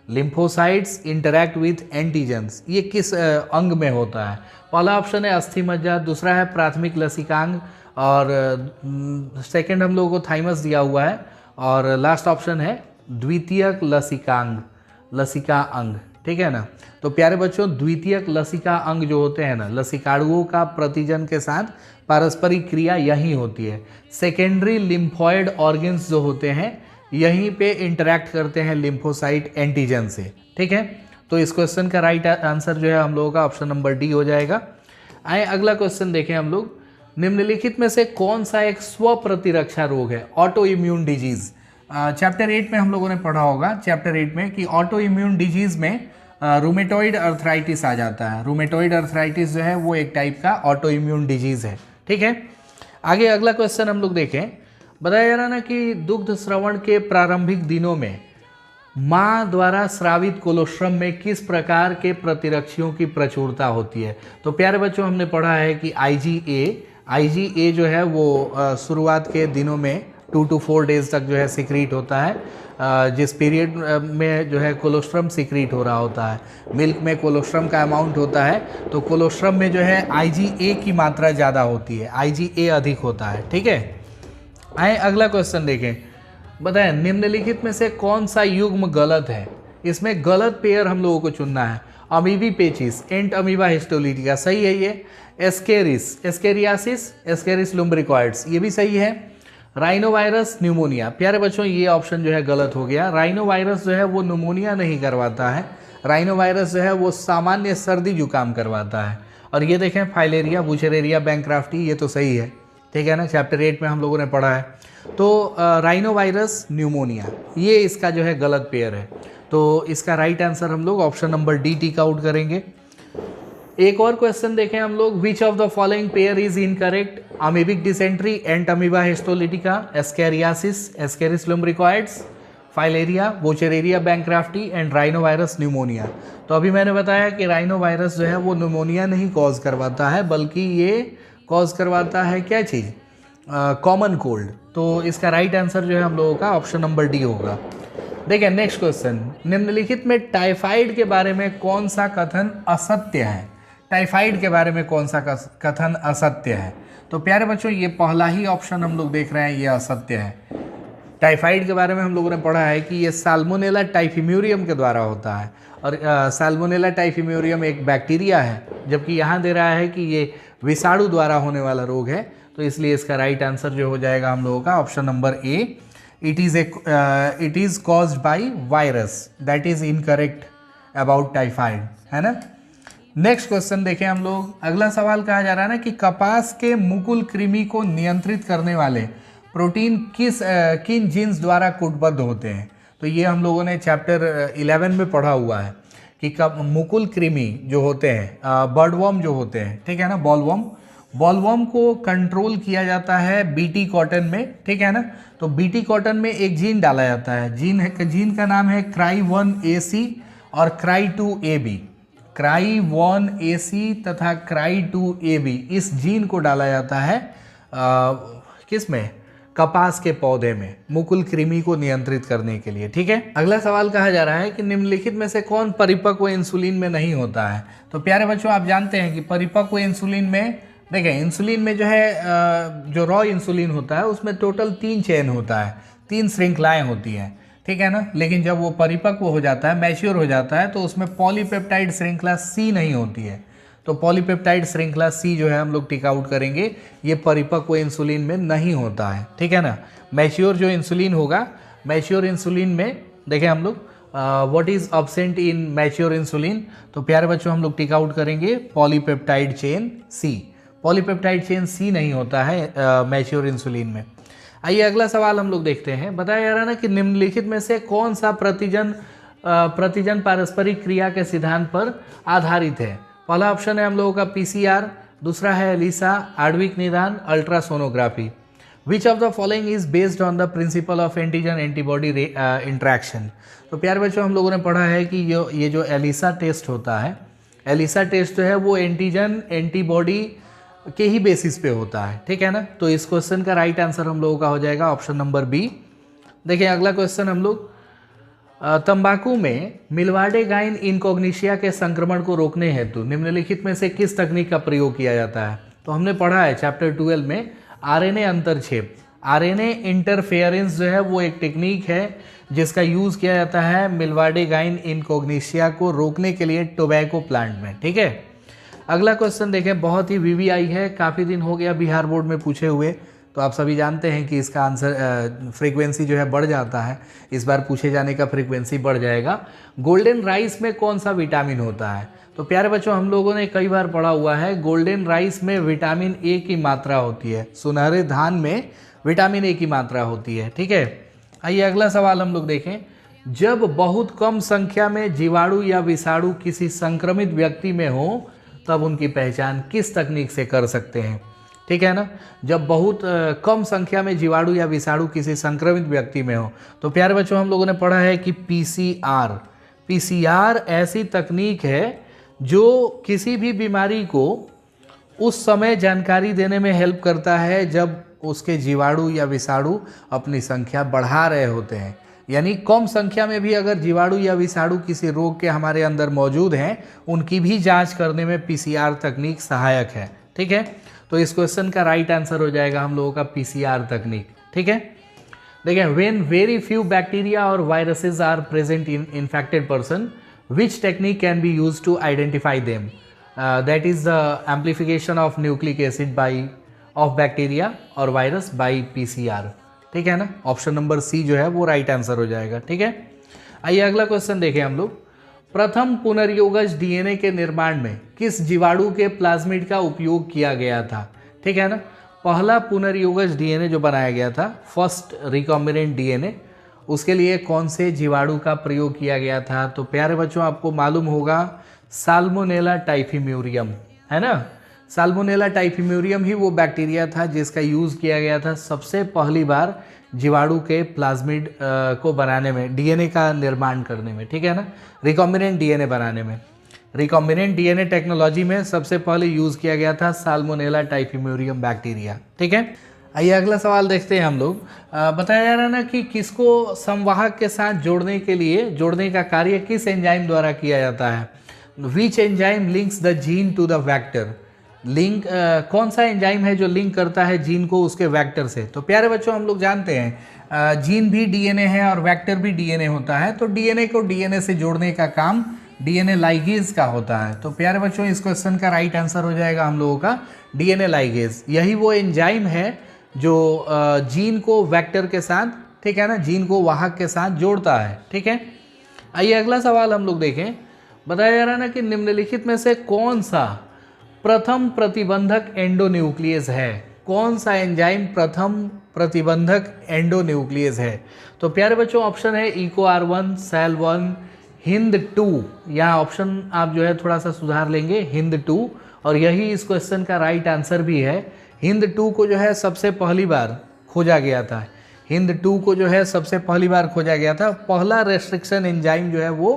lymphocytes interact with antigens, ये किस अंग में होता है? पहला ऑप्शन है अस्थि मज्जा, दूसरा है प्राथमिक लसिकांग, और सेकंड हम लोगों को थाइमस दिया हुआ है, और लास्ट ऑप्शन है द्वितीयक लसिकांग, लसिका अंग। ठीक है ना, तो प्यारे बच्चों द्वितीयक लसिका अंग जो होते हैं ना, लसिकाणुओं का प्रतिजन के साथ पारस्परिक क्रिया यही होती है। सेकेंडरी लिम्फॉइड ऑर्गन्स जो होते हैं यहीं पे इंटरैक्ट करते हैं लिम्फोसाइट एंटीजन से। ठीक है, तो इस क्वेश्चन का राइट आंसर जो है हम लोगों का ऑप्शन नंबर डी हो जाएगा। आए अगला क्वेश्चन देखें हम लोग। निम्नलिखित में से कौन सा एक स्व प्रतिरक्षा रोग है? Auto immune disease. चैप्टर 8 में हम लोगों ने पढ़ा होगा, चैप्टर 8 में, कि ऑटो इम्यून डिजीज में रूमेटॉइड अर्थराइटिस आ जाता है। रूमेटॉइड अर्थराइटिस जो है वो एक टाइप का ऑटो इम्यून डिजीज है। ठीक है, आगे अगला क्वेश्चन हम लोग देखें। बताया जा रहा ना कि दुग्ध श्रवण के प्रारंभिक दिनों में माँ द्वारा स्रावित कोलोस्ट्रम में किस प्रकार के प्रतिरक्षियों की प्रचुरता होती है? तो प्यारे बच्चों हमने पढ़ा है कि IgA जो है वो शुरुआत के दिनों में 2 to 4 डेज तक जो है सिक्रीट होता है, जिस पीरियड में जो है कोलोस्ट्रम सिक्रीट हो रहा होता है, मिल्क में कोलोस्ट्रम का अमाउंट होता है, तो कोलोस्ट्रम में जो है IgA की मात्रा ज़्यादा होती है, IgA अधिक होता है। ठीक है, आए अगला क्वेश्चन देखें। बताएं निम्नलिखित में से कौन सा युग्म गलत है? इसमें गलत पेयर हम लोगों को चुनना है। अमीबी पेचिस, एंट अमीबा हिस्टोलिटिका, सही है ये। एस्केरिस, एस्केरियासिस, एस्केरिस लुम्ब्रिकॉइड्स, ये भी सही है। राइनोवायरस न्यूमोनिया, प्यारे बच्चों ये ऑप्शन जो है गलत हो गया। राइनोवायरस जो है वो न्यूमोनिया नहीं करवाता है, राइनोवायरस जो है वो सामान्य सर्दी जुकाम करवाता है। और ये देखें फाइलेरिया, बुचेरेरिया, बैंक्राफ्टी, ये तो सही है। ठीक है ना, चैप्टर 8 में हम लोगों ने पढ़ा है। तो राइनोवायरस न्यूमोनिया ये इसका जो है गलत पेयर है, तो इसका राइट आंसर हम लोग option number D tick out करेंगे। एक और क्वेश्चन देखें हम लोग। Which of the following pair is incorrect? Amoebic dysentery, entamoeba histolytica, ascariasis, ascaris lumbricoides, filaria, wuchereria bancrofti and rhinovirus pneumonia. तो अभी मैंने बताया कि राइनोवायरस जो है वो न्यूमोनिया नहीं कॉज करवाता है, बल्कि ये कॉज करवाता है क्या चीज़? Common cold. तो इसका राइट आंसर जो है हम लोगों का ऑप्शन नंबर डी होगा। देखिए नेक्स्ट क्वेश्चन। निम्नलिखित में टाइफाइड के बारे में कौन सा कथन असत्य है? टाइफाइड के बारे में कौन सा कथन असत्य है? तो प्यारे बच्चों ये पहला ही ऑप्शन हम लोग देख रहे हैं, ये असत्य है। टाइफाइड के बारे में हम लोगों ने पढ़ा है कि ये साल्मोनेला टाइफिम्यूरियम के द्वारा होता है, और साल्मोनेला टाइफिम्यूरियम एक बैक्टीरिया है, जबकि यहाँ दे रहा है कि ये विषाणु द्वारा होने वाला रोग है। तो इसलिए इसका राइट आंसर जो हो जाएगा हम लोगों का option number A, it is caused by virus. That is incorrect about typhoid, है ना। नेक्स्ट क्वेश्चन देखें हम लोग। अगला सवाल कहा जा रहा है ना कि कपास के मुकुल कृमि को नियंत्रित करने वाले प्रोटीन किन जीन्स द्वारा कूटबद्ध होते हैं। तो ये हम लोगों ने चैप्टर 11 में पढ़ा हुआ है कि मुकुल कृमि जो होते हैं, बर्डवर्म जो होते हैं, ठीक है ना, बॉलवर्म को कंट्रोल किया जाता है बीटी कॉटन में, ठीक है ना। तो बीटी कॉटन में एक जीन डाला जाता है, जीन का नाम है Cry1AC और Cry2AB। Cry1AC तथा Cry2AB इस जीन को डाला जाता है किस में, कपास के पौधे में, मुकुल कृमि को नियंत्रित करने के लिए, ठीक है। अगला सवाल कहा जा रहा है कि निम्नलिखित में से कौन परिपक्व इंसुलिन में नहीं होता है। तो प्यारे बच्चों, आप जानते हैं कि परिपक्व इंसुलिन में, देखें, इंसुलिन में जो है, जो रॉ इंसुलिन होता है उसमें टोटल 3 चेन होता है, 3 श्रृंखलाएं होती हैं, ठीक है ना। लेकिन जब वो परिपक्व हो जाता है, मैच्योर हो जाता है, तो उसमें पॉलीपेप्टाइड श्रृंखला सी नहीं होती है। तो पॉलीपेप्टाइड श्रृंखला सी जो है हम लोग टिक आउट करेंगे, ये परिपक्व इंसुलिन में नहीं होता है, ठीक है ना। मैच्योर जो इंसुलिन होगा, मैच्योर इंसुलिन में देखें हम लोग what is absent in mature insulin. तो प्यारे बच्चों, हम लोग टिक आउट करेंगे पॉलीपेप्टाइड चेन सी। पॉलीपेप्टाइड चेन सी नहीं होता है मैच्योर इंसुलिन में। आइए अगला सवाल हम लोग देखते हैं। बताया जा रहा है ना कि निम्नलिखित में से कौन सा प्रतिजन पारस्परिक क्रिया के सिद्धांत पर आधारित है। पहला ऑप्शन है हम लोगों का पीसीआर, दूसरा है एलिसा, आणविक निदान, ultrasonography. Which of the following is based on the principle of antigen antibody interaction. तो प्यारे बच्चों, हम लोगों ने पढ़ा है कि ये जो एलिसा टेस्ट होता है, एलिसा टेस्ट जो है वो एंटीजन एंटीबॉडी के ही बेसिस पे होता है, ठीक है ना। तो इस क्वेश्चन का राइट आंसर हम लोगों का हो जाएगा ऑप्शन नंबर बी। देखिए अगला क्वेश्चन हम लोग, तंबाकू में मिलवाडेगाइन इनकॉग्निशिया के संक्रमण को रोकने हेतु निम्नलिखित में से किस तकनीक का प्रयोग किया जाता है। तो हमने पढ़ा है चैप्टर 12 में आरएनए अंतरक्षेप, आरएनए इंटरफेरेंस जो है वो एक टेक्निक है जिसका यूज़ किया जाता है मिलवाडेगाइन इनकॉग्निशिया को रोकने के लिए टोबैको प्लांट में, ठीक है। अगला क्वेश्चन देखें, बहुत ही वीवीआई है, काफ़ी दिन हो गया बिहार बोर्ड में पूछे हुए, तो आप सभी जानते हैं कि इसका आंसर फ्रीक्वेंसी जो है बढ़ जाता है, इस बार पूछे जाने का फ्रीक्वेंसी बढ़ जाएगा। गोल्डन राइस में कौन सा विटामिन होता है। तो प्यारे बच्चों, हम लोगों ने कई बार पढ़ा हुआ है, गोल्डन राइस में विटामिन ए की मात्रा होती है, सुनहरे धान में विटामिन ए की मात्रा होती है, ठीक है। आइए अगला सवाल हम लोग देखें। जब बहुत कम संख्या में जीवाणु या विषाणु किसी संक्रमित व्यक्ति में हो तब उनकी पहचान किस तकनीक से कर सकते हैं, ठीक है ना। जब बहुत कम संख्या में जीवाणु या विषाणु किसी संक्रमित व्यक्ति में हो, तो प्यारे बच्चों, हम लोगों ने पढ़ा है कि पीसीआर ऐसी तकनीक है जो किसी भी बीमारी को उस समय जानकारी देने में हेल्प करता है जब उसके जीवाणु या विषाणु अपनी संख्या बढ़ा रहे होते हैं। यानी कम संख्या में भी अगर जीवाणु या विषाणु किसी रोग के हमारे अंदर मौजूद हैं, उनकी भी जांच करने में पीसीआर तकनीक सहायक है, ठीक है। तो इस क्वेश्चन का राइट आंसर हो जाएगा हम लोगों का पीसीआर तकनीक, ठीक है। देखिए, व्हेन वेरी फ्यू बैक्टीरिया और viruses are present in infected person, which technique can be use to identify them. That is the amplification of nucleic acid by of bacteria और वायरस बाई पीसीआर, ठीक है ना। Option number सी जो है वो right answer हो जाएगा, ठीक है। आइए अगला क्वेश्चन देखें हम लोग। प्रथम पुनर्योगज डीएनए के निर्माण में किस जीवाणु के प्लाज्मिड का उपयोग किया गया था, ठीक है ना। पहला पुनर्योगज डीएनए जो बनाया गया था, फर्स्ट रिकॉम्बिनेंट डीएनए, उसके लिए कौन से जीवाणु का प्रयोग किया गया था। तो प्यारे बच्चों, आपको मालूम होगा साल्मोनेला टाइफिम्यूरियम, है ना। साल्मोनेला टाइफिम्यूरियम ही वो बैक्टीरिया था जिसका यूज़ किया गया था सबसे पहली बार जीवाणु के प्लाज्मिड को बनाने में, डीएनए का निर्माण करने में, ठीक है ना, रिकॉम्बिनेंट डीएनए बनाने में। रिकॉम्बिनेंट डीएनए टेक्नोलॉजी में सबसे पहले यूज़ किया गया था साल्मोनेला टाइफिम्यूरियम बैक्टीरिया, ठीक है। आइए अगला सवाल देखते हैं हम लोग। बताया जा रहा है ना कि किसको संवाहक के साथ जोड़ने का कार्य किस एंजाइम द्वारा किया जाता है। Which enzyme links the gene to the vector. Link कौन सा एंजाइम है जो लिंक करता है जीन को उसके वेक्टर से। तो प्यारे बच्चों, हम लोग जानते हैं जीन भी डीएनए है और वेक्टर भी डीएनए होता है, तो डीएनए को डीएनए से जोड़ने का काम डीएनए लाइगेज का होता है। तो प्यारे बच्चों इस क्वेश्चन का राइट आंसर हो जाएगा हम लोगों का डीएनए लाइगेज। यही वो एंजाइम है जो जीन को वेक्टर के साथ, ठीक है ना, जीन को वाहक के साथ जोड़ता है। ठीक है, आइए अगला सवाल हम लोग देखें। बताया जा रहा है ना कि निम्नलिखित में से कौन सा प्रथम प्रतिबंधक एंडोन्यूक्लियस है। कौन सा एंजाइम प्रथम प्रतिबंधक एंडोन्यूक्लियस है? तो प्यारे बच्चों ऑप्शन है EcoR1, SAL1, HIND2। यहाँ ऑप्शन आप जो है थोड़ा सा सुधार लेंगे, HIND2, और यही इस क्वेश्चन का राइट आंसर भी है। HIND2 को जो है सबसे पहली बार खोजा गया था। HIND2 को जो है सबसे पहली बार खोजा गया था। पहला रेस्ट्रिक्शन एंजाइम जो है वो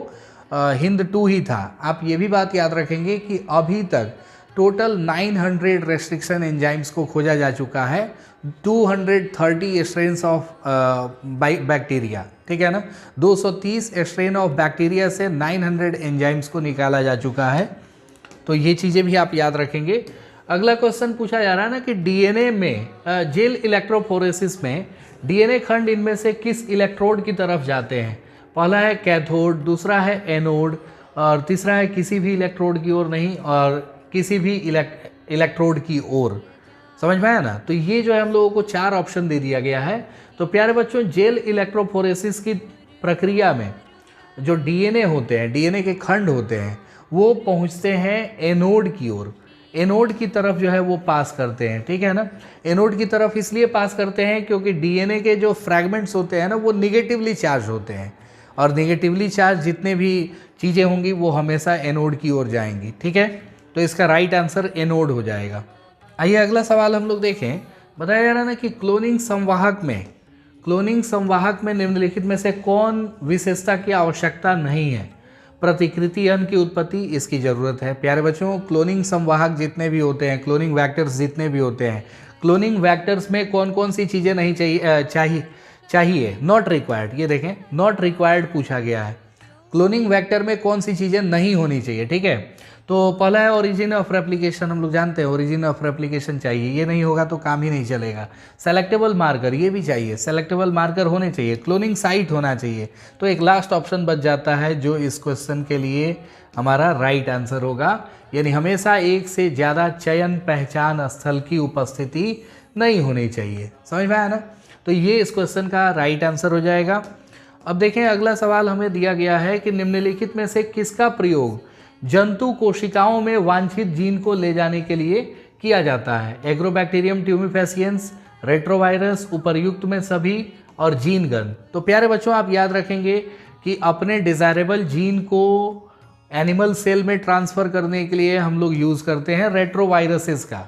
HIND2 ही था। आप ये भी बात याद रखेंगे कि अभी तक टोटल 900 रेस्ट्रिक्शन एंजाइम्स को खोजा जा चुका है, 230 स्ट्रेन्स ऑफ बैक्टीरिया, ठीक है ना, 230 स्ट्रेन ऑफ बैक्टीरिया से 900 एंजाइम्स को निकाला जा चुका है। तो ये चीज़ें भी आप याद रखेंगे। अगला क्वेश्चन पूछा जा रहा है ना कि डीएनए में जेल इलेक्ट्रोफोरेसिस में डीएनए खंड इनमें से किस इलेक्ट्रोड की तरफ जाते हैं? पहला है कैथोड, दूसरा है एनोड, और तीसरा है किसी भी इलेक्ट्रोड की ओर नहीं, और किसी भी इलेक्ट्रोड की ओर। समझ में आया ना? तो ये जो है हम लोगों को 4 ऑप्शन दे दिया गया है। तो प्यारे बच्चों जेल इलेक्ट्रोफोरेसिस की प्रक्रिया में जो डीएनए होते हैं, डीएनए के खंड होते हैं, वो पहुंचते हैं एनोड की ओर। एनोड की तरफ जो है वो पास करते हैं, ठीक है ना। एनोड की तरफ इसलिए पास करते हैं क्योंकि डीएनए के जो फ्रैगमेंट्स होते हैं ना वो निगेटिवली चार्ज होते हैं, और निगेटिवली चार्ज जितने भी चीज़ें होंगी वो हमेशा एनोड की ओर जाएंगी, ठीक है। तो इसका राइट आंसर एनोड हो जाएगा। आइए अगला सवाल हम लोग देखें। बताया जा रहा है ना कि क्लोनिंग संवाहक में निम्नलिखित में से कौन विशेषता की आवश्यकता नहीं है? प्रतिकृति अन की उत्पत्ति, इसकी ज़रूरत है। प्यारे बच्चों क्लोनिंग संवाहक जितने भी होते हैं, क्लोनिंग वैक्टर्स जितने भी होते हैं, क्लोनिंग वैक्टर्स में कौन कौन सी चीज़ें नहीं चाहिए नॉट रिक्वायर्ड। ये देखें नॉट रिक्वायर्ड पूछा गया है। क्लोनिंग वेक्टर में कौन सी चीज़ें नहीं होनी चाहिए, ठीक है। तो पहला है ओरिजिन ऑफ रेप्लिकेशन, हम लोग जानते हैं ओरिजिन ऑफ रेप्लिकेशन चाहिए, ये नहीं होगा तो काम ही नहीं चलेगा। सेलेक्टेबल मार्कर ये भी चाहिए, सेलेक्टेबल मार्कर होने चाहिए। क्लोनिंग साइट होना चाहिए। तो एक लास्ट ऑप्शन बच जाता है जो इस क्वेश्चन के लिए हमारा राइट आंसर होगा, यानी हमेशा एक से ज़्यादा चयन पहचान स्थल की उपस्थिति नहीं होनी चाहिए। समझ में आया ना? तो ये इस क्वेश्चन का राइट आंसर हो जाएगा। अब देखें अगला सवाल हमें दिया गया है कि निम्नलिखित में से किसका प्रयोग जंतु कोशिकाओं में वांछित जीन को ले जाने के लिए किया जाता है? एग्रोबैक्टीरियम ट्यूमिफेसियंस, रेट्रोवायरस, उपर्युक्त में सभी, और जीन गन। तो प्यारे बच्चों आप याद रखेंगे कि अपने डिजायरेबल जीन को एनिमल सेल में ट्रांसफर करने के लिए हम लोग यूज करते हैं रेट्रोवायरसेस का।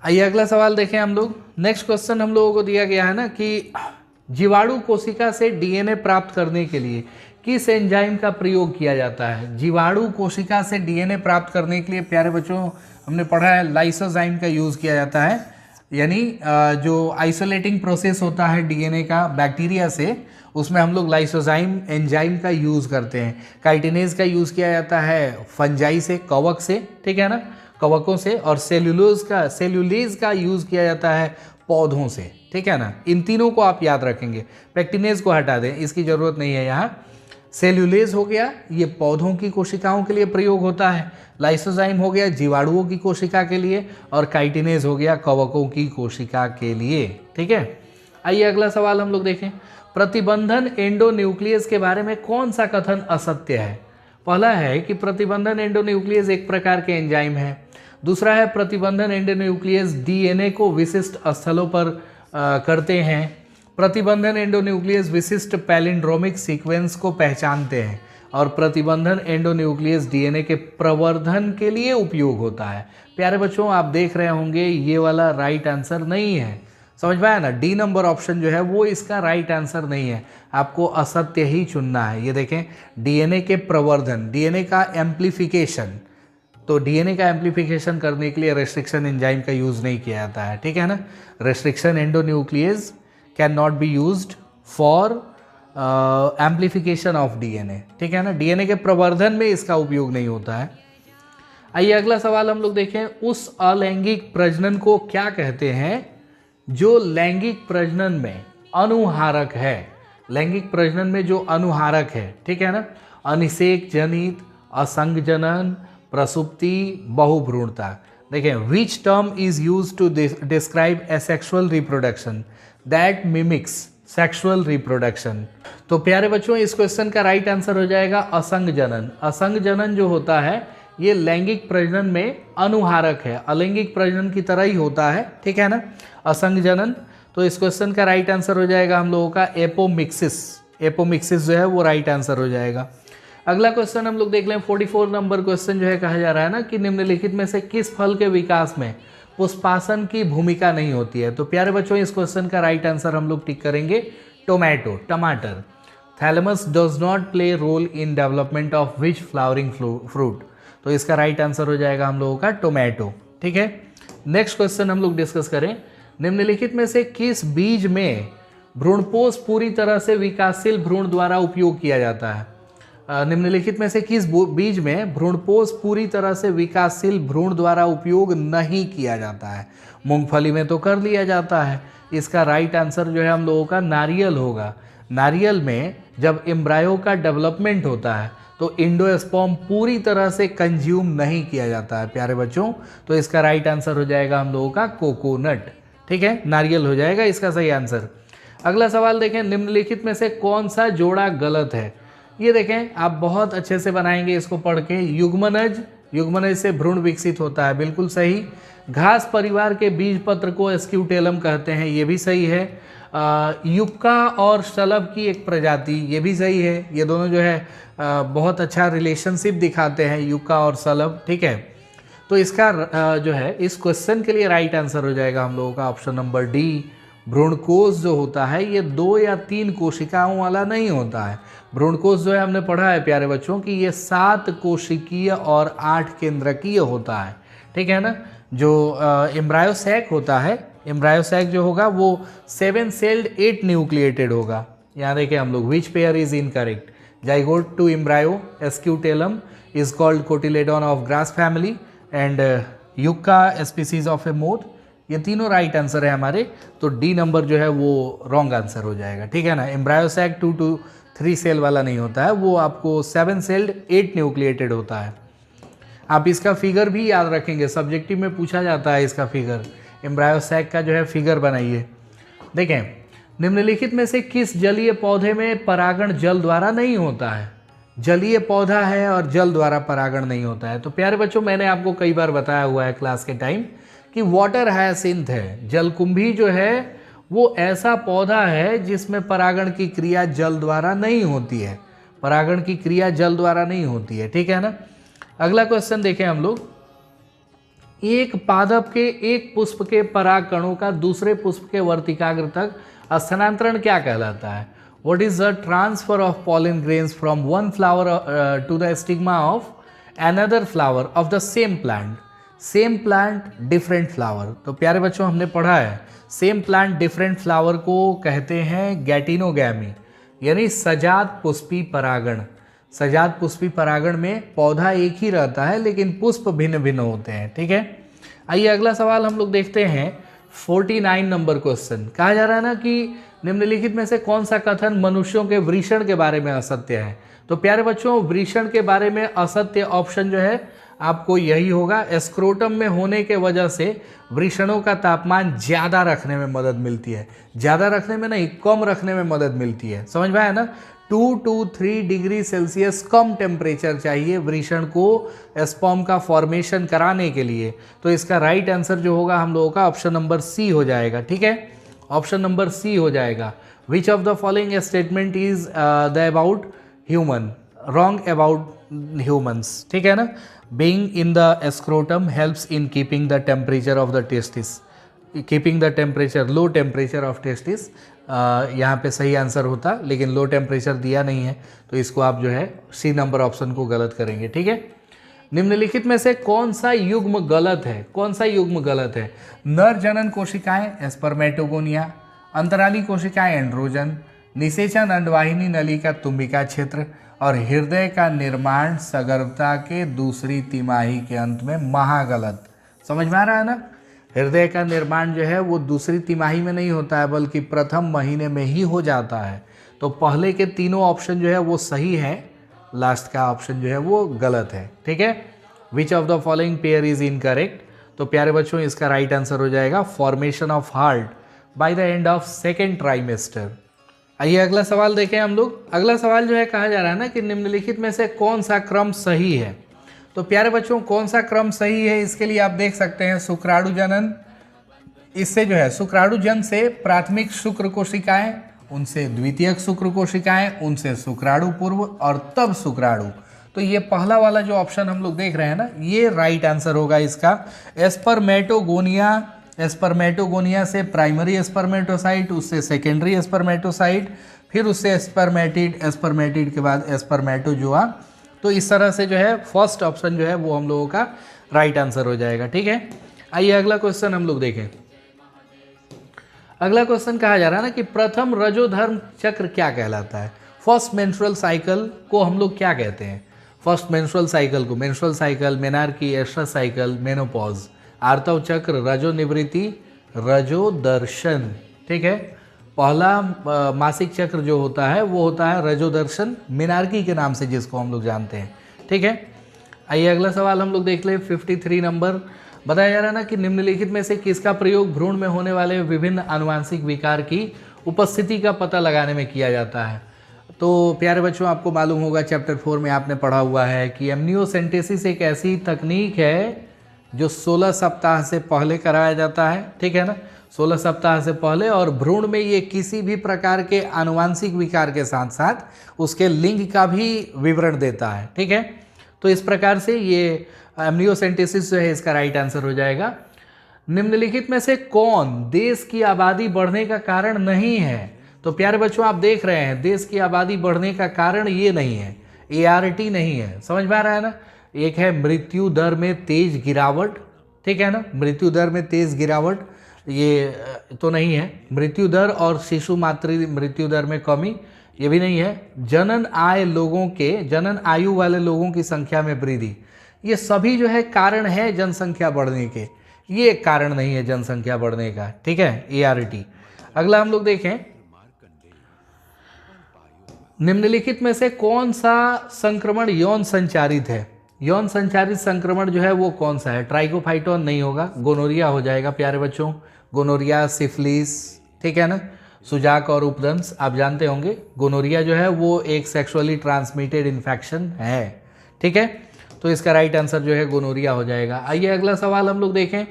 आइए अगला सवाल देखें हम लोग। नेक्स्ट क्वेश्चन हम लोगों को दिया गया है ना कि जीवाणु कोशिका से डीएनए प्राप्त करने के लिए किस एंजाइम का प्रयोग किया जाता है? जीवाणु कोशिका से डीएनए प्राप्त करने के लिए प्यारे बच्चों हमने पढ़ा है लाइसोजाइम का यूज़ किया जाता है, यानी जो आइसोलेटिंग प्रोसेस होता है डीएनए का बैक्टीरिया से, उसमें हम लोग लाइसोजाइम एंजाइम का यूज़ करते हैं। काइटिनेज का यूज़ किया जाता है फंजाई से, कवक से, ठीक है ना, कवकों से, और सेल्यूलेज का यूज़ किया जाता है पौधों से, ठीक है ना। इन तीनों को आप याद रखेंगे। पेक्टिनेज को हटा दें, इसकी ज़रूरत नहीं है यहाँ। सेल्यूलेज हो गया, ये पौधों की कोशिकाओं के लिए प्रयोग होता है। लाइसोजाइम हो गया जीवाणुओं की कोशिका के लिए, और काइटिनेज हो गया कवकों की कोशिका के लिए, ठीक है। आइए अगला सवाल हम लोग देखें। प्रतिबंधन एंडोन्यूक्लियस के बारे में कौन सा कथन असत्य है? पहला है कि प्रतिबंधन एंडोन्यूक्लियस एक प्रकार के एंजाइम है। दूसरा है प्रतिबंधन एंडोन्यूक्लियस डीएनए को विशिष्ट स्थलों पर करते हैं। प्रतिबंधन एंडोन्यूक्लियस विशिष्ट पैलिंड्रोमिक सीक्वेंस को पहचानते हैं, और प्रतिबंधन एंडोन्यूक्लियस डीएनए के प्रवर्धन के लिए उपयोग होता है। प्यारे बच्चों आप देख रहे होंगे ये वाला राइट आंसर नहीं है। समझ में आया ना? डी नंबर ऑप्शन जो है वो इसका राइट आंसर नहीं है, आपको असत्य ही चुनना है। ये देखें डीएनए के प्रवर्धन, डीएनए का एम्प्लीफिकेशन, तो डीएनए का एम्प्लीफिकेशन करने के लिए रेस्ट्रिक्शन एंजाइम का यूज़ नहीं किया जाता है, ठीक है ना। Restriction endonuclease can not be used for amplification of DNA, ठीक है ना। डीएनए के प्रवर्धन में इसका उपयोग नहीं होता है। आइए अगला सवाल हम लोग देखें। उस अलैंगिक प्रजनन को क्या कहते हैं जो लैंगिक प्रजनन में अनुहारक है? लैंगिक प्रजनन में जो अनुहारक है, ठीक है ना। अनिषेक जनित, असंग जनन, प्रसुप्ति, बहुभ्रूणता। देखें, which term is use to describe asexual reproduction that mimics sexual reproduction. तो प्यारे बच्चों, इस क्वेश्चन का राइट आंसर हो जाएगा असंग जनन। असंग जनन जो होता है ये लैंगिक प्रजनन में अनुहारक है, अलैंगिक प्रजनन की तरह ही होता है, ठीक है ना, असंग जनन। तो इस क्वेश्चन का राइट आंसर हो जाएगा हम लोगों का एपोमिक्सिस। एपोमिक्सिस जो है वो राइट आंसर हो जाएगा। अगला क्वेश्चन हम लोग देख लें, 44 नंबर क्वेश्चन जो है, कहा जा रहा है ना कि निम्नलिखित में से किस फल के विकास में पुष्पासन की भूमिका नहीं होती है। तो प्यारे बच्चों, इस क्वेश्चन का राइट आंसर हम लोग टिक करेंगे टोमेटो, टमाटर। Thalamus does not play role in development of which flowering fruit. तो इसका राइट आंसर हो जाएगा हम लोगों का टोमेटो, ठीक है। नेक्स्ट क्वेश्चन हम लोग डिस्कस करें, निम्नलिखित में से किस बीज में भ्रूणपोष पूरी तरह से विकासशील भ्रूण द्वारा उपयोग किया जाता है। निम्नलिखित में से किस बीज में भ्रूणपोष पूरी तरह से विकासशील भ्रूण द्वारा उपयोग नहीं किया जाता है। मूंगफली में तो कर लिया जाता है। इसका राइट आंसर जो है हम लोगों का नारियल होगा। नारियल में जब एम्ब्रायो का डेवलपमेंट होता है तो इंडोस्पर्म पूरी तरह से कंज्यूम नहीं किया जाता है प्यारे बच्चों। तो इसका राइट आंसर हो जाएगा हम लोगों का कोकोनट, ठीक है, नारियल हो जाएगा इसका सही आंसर। अगला सवाल देखें, निम्नलिखित में से कौन सा जोड़ा गलत है। ये देखें, आप बहुत अच्छे से बनाएंगे इसको पढ़ के। युग्मनज, युग्मनज से भ्रूण विकसित होता है, बिल्कुल सही। घास परिवार के बीज पत्र को एस्क्यूटेलम कहते हैं, ये भी सही है। युक्का और शलभ की एक प्रजाति, ये भी सही है। ये दोनों जो है बहुत अच्छा रिलेशनशिप दिखाते हैं, युक्का और शलभ, ठीक है। तो इसका जो है इस क्वेश्चन के लिए राइट आंसर हो जाएगा हम लोगों का ऑप्शन नंबर डी। भ्रूणकोश जो होता है ये 2 या 3 कोशिकाओं वाला नहीं होता है। भ्रूणकोश जो है हमने पढ़ा है प्यारे बच्चों कि ये 7 कोशिकीय और 8 केंद्रकीय होता है, ठीक है ना। जो एम्ब्रायोसैक होता है, एम्ब्रायोसैक जो होगा वो 7 सेल्ड 8 न्यूक्लिएटेड होगा। यहाँ देखें हम लोग, which pair is incorrect. Zygote to embryo scutellum is called cotyledon of grass family and yucca species of a moth. ये तीनों राइट आंसर है हमारे। तो डी नंबर जो है वो रॉन्ग आंसर हो जाएगा, ठीक है ना। एम्ब्रायोसैक 2 to 3 सेल वाला नहीं होता है, वो आपको 7 सेल्ड 8 न्यूक्लिएटेड होता है। आप इसका फिगर भी याद रखेंगे, सब्जेक्टिव में पूछा जाता है इसका फिगर। एम्ब्रायोसैक का जो है फिगर बनाइए। देखें, निम्नलिखित में से किस जलीय पौधे में परागण जल द्वारा नहीं होता है। जलीय पौधा है और जल द्वारा परागण नहीं होता है। तो प्यारे बच्चों, मैंने आपको कई बार बताया हुआ है क्लास के टाइम कि वाटर हायसिंथ है, जलकुंभी जो है वो ऐसा पौधा है जिसमें परागण की क्रिया जल द्वारा नहीं होती है। परागण की क्रिया जल द्वारा नहीं होती है, ठीक है ना। अगला क्वेश्चन देखें हम लोग, एक पादप के एक पुष्प के पराग कणों का दूसरे पुष्प के वर्तिकाग्र तक स्थानांतरण क्या कहलाता है। What is the transfer of pollen grains from one flower to the stigma of another flower of the same plant. Same plant different flower. तो प्यारे बच्चों, हमने पढ़ा है सेम प्लांट डिफरेंट फ्लावर को कहते हैं गैटिनोगैमी, यानी सजात पुष्पी परागण। सजात पुष्पी परागण में पौधा एक ही रहता है लेकिन पुष्प भिन्न भिन्न होते हैं, ठीक है। आइए अगला सवाल हम लोग देखते हैं, 49 नंबर क्वेश्चन। कहा जा रहा है ना कि निम्नलिखित में से कौन सा कथन मनुष्यों के वृषण के बारे में असत्य है। तो प्यारे बच्चों, वृषण के बारे में असत्य ऑप्शन जो है आपको यही होगा। स्क्रोटम में होने के वजह से वृषणों का तापमान ज़्यादा रखने में मदद मिलती है। ज़्यादा रखने में नहीं, कम रखने में मदद मिलती है, समझ में आया ना। 2 to 3 degree Celsius come temperature चाहिए वृषण को स्पर्म का फॉर्मेशन कराने के लिए। तो इसका राइट आंसर जो होगा हम लोगों का ऑप्शन नंबर सी हो जाएगा, ठीक है। ऑप्शन नंबर सी हो जाएगा। विच of the following statement is the about human. Wrong about humans, ठीक है ना। Being in the scrotum helps in keeping the temperature of the testis, keeping the temperature, low temperature of testis. यहाँ पे सही answer होता, लेकिन low temperature दिया नहीं है, तो इसको आप जो है सी नंबर ऑप्शन को गलत करेंगे, ठीक है। निम्नलिखित में से कौन सा युग्म गलत है। कौन सा युग्म गलत है। नर जनन कोशिकाएं स्पर्मेटोगोनिया, अंतराली कोशिकाएं एंड्रोजन, निषेचन अंडवाहिनी नली का तुम्बिका क्षेत्र और हृदय का निर्माण सगर्भता के दूसरी तिमाही के अंत में महागलत। समझ में आ रहा है ना। हृदय का निर्माण जो है वो दूसरी तिमाही में नहीं होता है बल्कि प्रथम महीने में ही हो जाता है। तो पहले के तीनों ऑप्शन जो है वो सही है, लास्ट का ऑप्शन जो है वो गलत है, ठीक है। विच of the following pair is incorrect, तो प्यारे बच्चों इसका राइट आंसर हो जाएगा formation of heart by the end of second trimester. आइए अगला सवाल देखें हम लोग। अगला सवाल जो है कहा जा रहा है ना कि निम्नलिखित में से कौन सा क्रम सही है। तो प्यारे बच्चों कौन सा क्रम सही है, इसके लिए आप देख सकते हैं शुक्राणु जनन, इससे जो है शुक्राणु जन से प्राथमिक शुक्र कोशिकाएं, उनसे द्वितीयक शुक्र कोशिकाएं, उनसे शुक्राणु पूर्व और तब शुक्राणु। तो ये पहला वाला जो ऑप्शन हम लोग देख रहे हैं ना, ये राइट आंसर होगा इसका। एस्पर्मेटोगोनिया, एस्पर्मेटोगोनिया से प्राइमरी स्पर्मेटोसाइट, उससे सेकेंडरी स्पर्मेटोसाइट, फिर उससे स्पर्मेटिड, स्पर्मेटिड के बाद स्पर्मेटोजोआ। तो इस तरह से जो है फर्स्ट ऑप्शन जो है वो हम लोगों का राइट आंसर हो जाएगा, ठीक है। आइए अगला क्वेश्चन हम लोग देखें। अगला क्वेश्चन कहा जा रहा है ना कि प्रथम रजोधर्म चक्र क्या कहलाता है। फर्स्ट मेंस्ट्रुअल साइकिल को हम लोग क्या कहते हैं। फर्स्ट मेंस्ट्रुअल साइकिल को menstrual cycle, menarche, oestrus cycle, menopause, आर्तव चक्र, रजो निवृत्ति, रजो दर्शन, ठीक है। पहला मासिक चक्र जो होता है वो होता है रजो दर्शन, मेनार्की के नाम से जिसको हम लोग जानते हैं, ठीक है। आइए अगला सवाल हम लोग देख ले। 53 नंबर बताया जा रहा है ना कि निम्नलिखित में से किसका प्रयोग भ्रूण में होने वाले विभिन्न आनुवांशिक विकार की उपस्थिति का पता लगाने में किया जाता है। तो प्यारे बच्चों आपको मालूम होगा चैप्टर 4 में आपने पढ़ा हुआ है कि एमनियोसेंटेसिस एक ऐसी तकनीक है जो 16 सप्ताह से पहले कराया जाता है, ठीक है ना, 16 सप्ताह से पहले। और भ्रूण में ये किसी भी प्रकार के आनुवांशिक विकार के साथ साथ उसके लिंग का भी विवरण देता है, ठीक है। तो इस प्रकार से ये एमनियोसेंटेसिस जो है इसका राइट आंसर हो जाएगा। निम्नलिखित में से कौन देश की आबादी बढ़ने का कारण नहीं है। तो प्यारे बच्चों आप देख रहे हैं देश की आबादी बढ़ने का कारण ये नहीं है, ART नहीं है, समझ में आ रहा है ना। एक है मृत्यु दर में तेज गिरावट, ठीक है ना, मृत्यु दर में तेज गिरावट ये तो नहीं है। मृत्यु दर और शिशु मातृ मृत्यु दर में कमी ये भी नहीं है। जनन आयु वाले लोगों की संख्या में वृद्धि, ये सभी जो है कारण है जनसंख्या बढ़ने के, ये एक कारण नहीं है जनसंख्या बढ़ने का, ठीक है, ART। अगला हम लोग देखें। निम्नलिखित में से कौन सा संक्रमण यौन संचारित है। यौन संचारित संक्रमण जो है वो कौन सा है। ट्राइकोफाइटोन नहीं होगा, गोनोरिया हो जाएगा प्यारे बच्चों, गोनोरिया, सिफिलिस, ठीक है ना, सुजाक और उपदंश आप जानते होंगे। गोनोरिया जो है वो एक सेक्सुअली ट्रांसमिटेड इन्फेक्शन है, ठीक है। तो इसका राइट आंसर जो है गोनोरिया हो जाएगा। आइए अगला सवाल हम लोग देखें।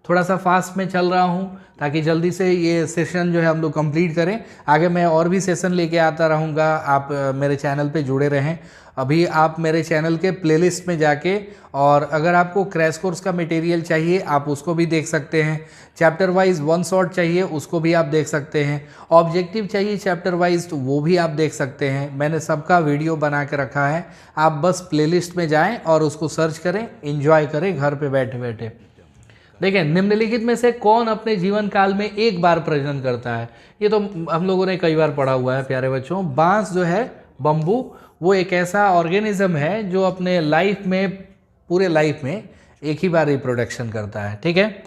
थोड़ा सा फास्ट में चल रहा हूँ ताकि जल्दी से ये सेशन जो है हम लोग कंप्लीट करें। आगे मैं और भी सेशन लेके आता रहूँगा, आप मेरे चैनल पे जुड़े रहें। अभी आप मेरे चैनल के प्लेलिस्ट में जाके, और अगर आपको क्रैश कोर्स का मटेरियल चाहिए आप उसको भी देख सकते हैं। चैप्टर वाइज 1 शॉट चाहिए उसको भी आप देख सकते हैं। ऑब्जेक्टिव चाहिए चैप्टर वाइज तो वो भी आप देख सकते हैं। मैंने सबका वीडियो बना के रखा है, आप बस प्लेलिस्ट में जाएं और उसको सर्च करें, एंजॉय करें घर पे बैठे बैठे। देखें निम्नलिखित में से कौन अपने जीवन काल में एक बार प्रजनन करता है। ये तो हम लोगों ने कई बार पढ़ा हुआ है प्यारे बच्चों। बांस जो है, बम्बू, वो एक ऐसा ऑर्गेनिज्म है जो अपने लाइफ में, पूरे लाइफ में एक ही बार रिप्रोडक्शन करता है, ठीक है।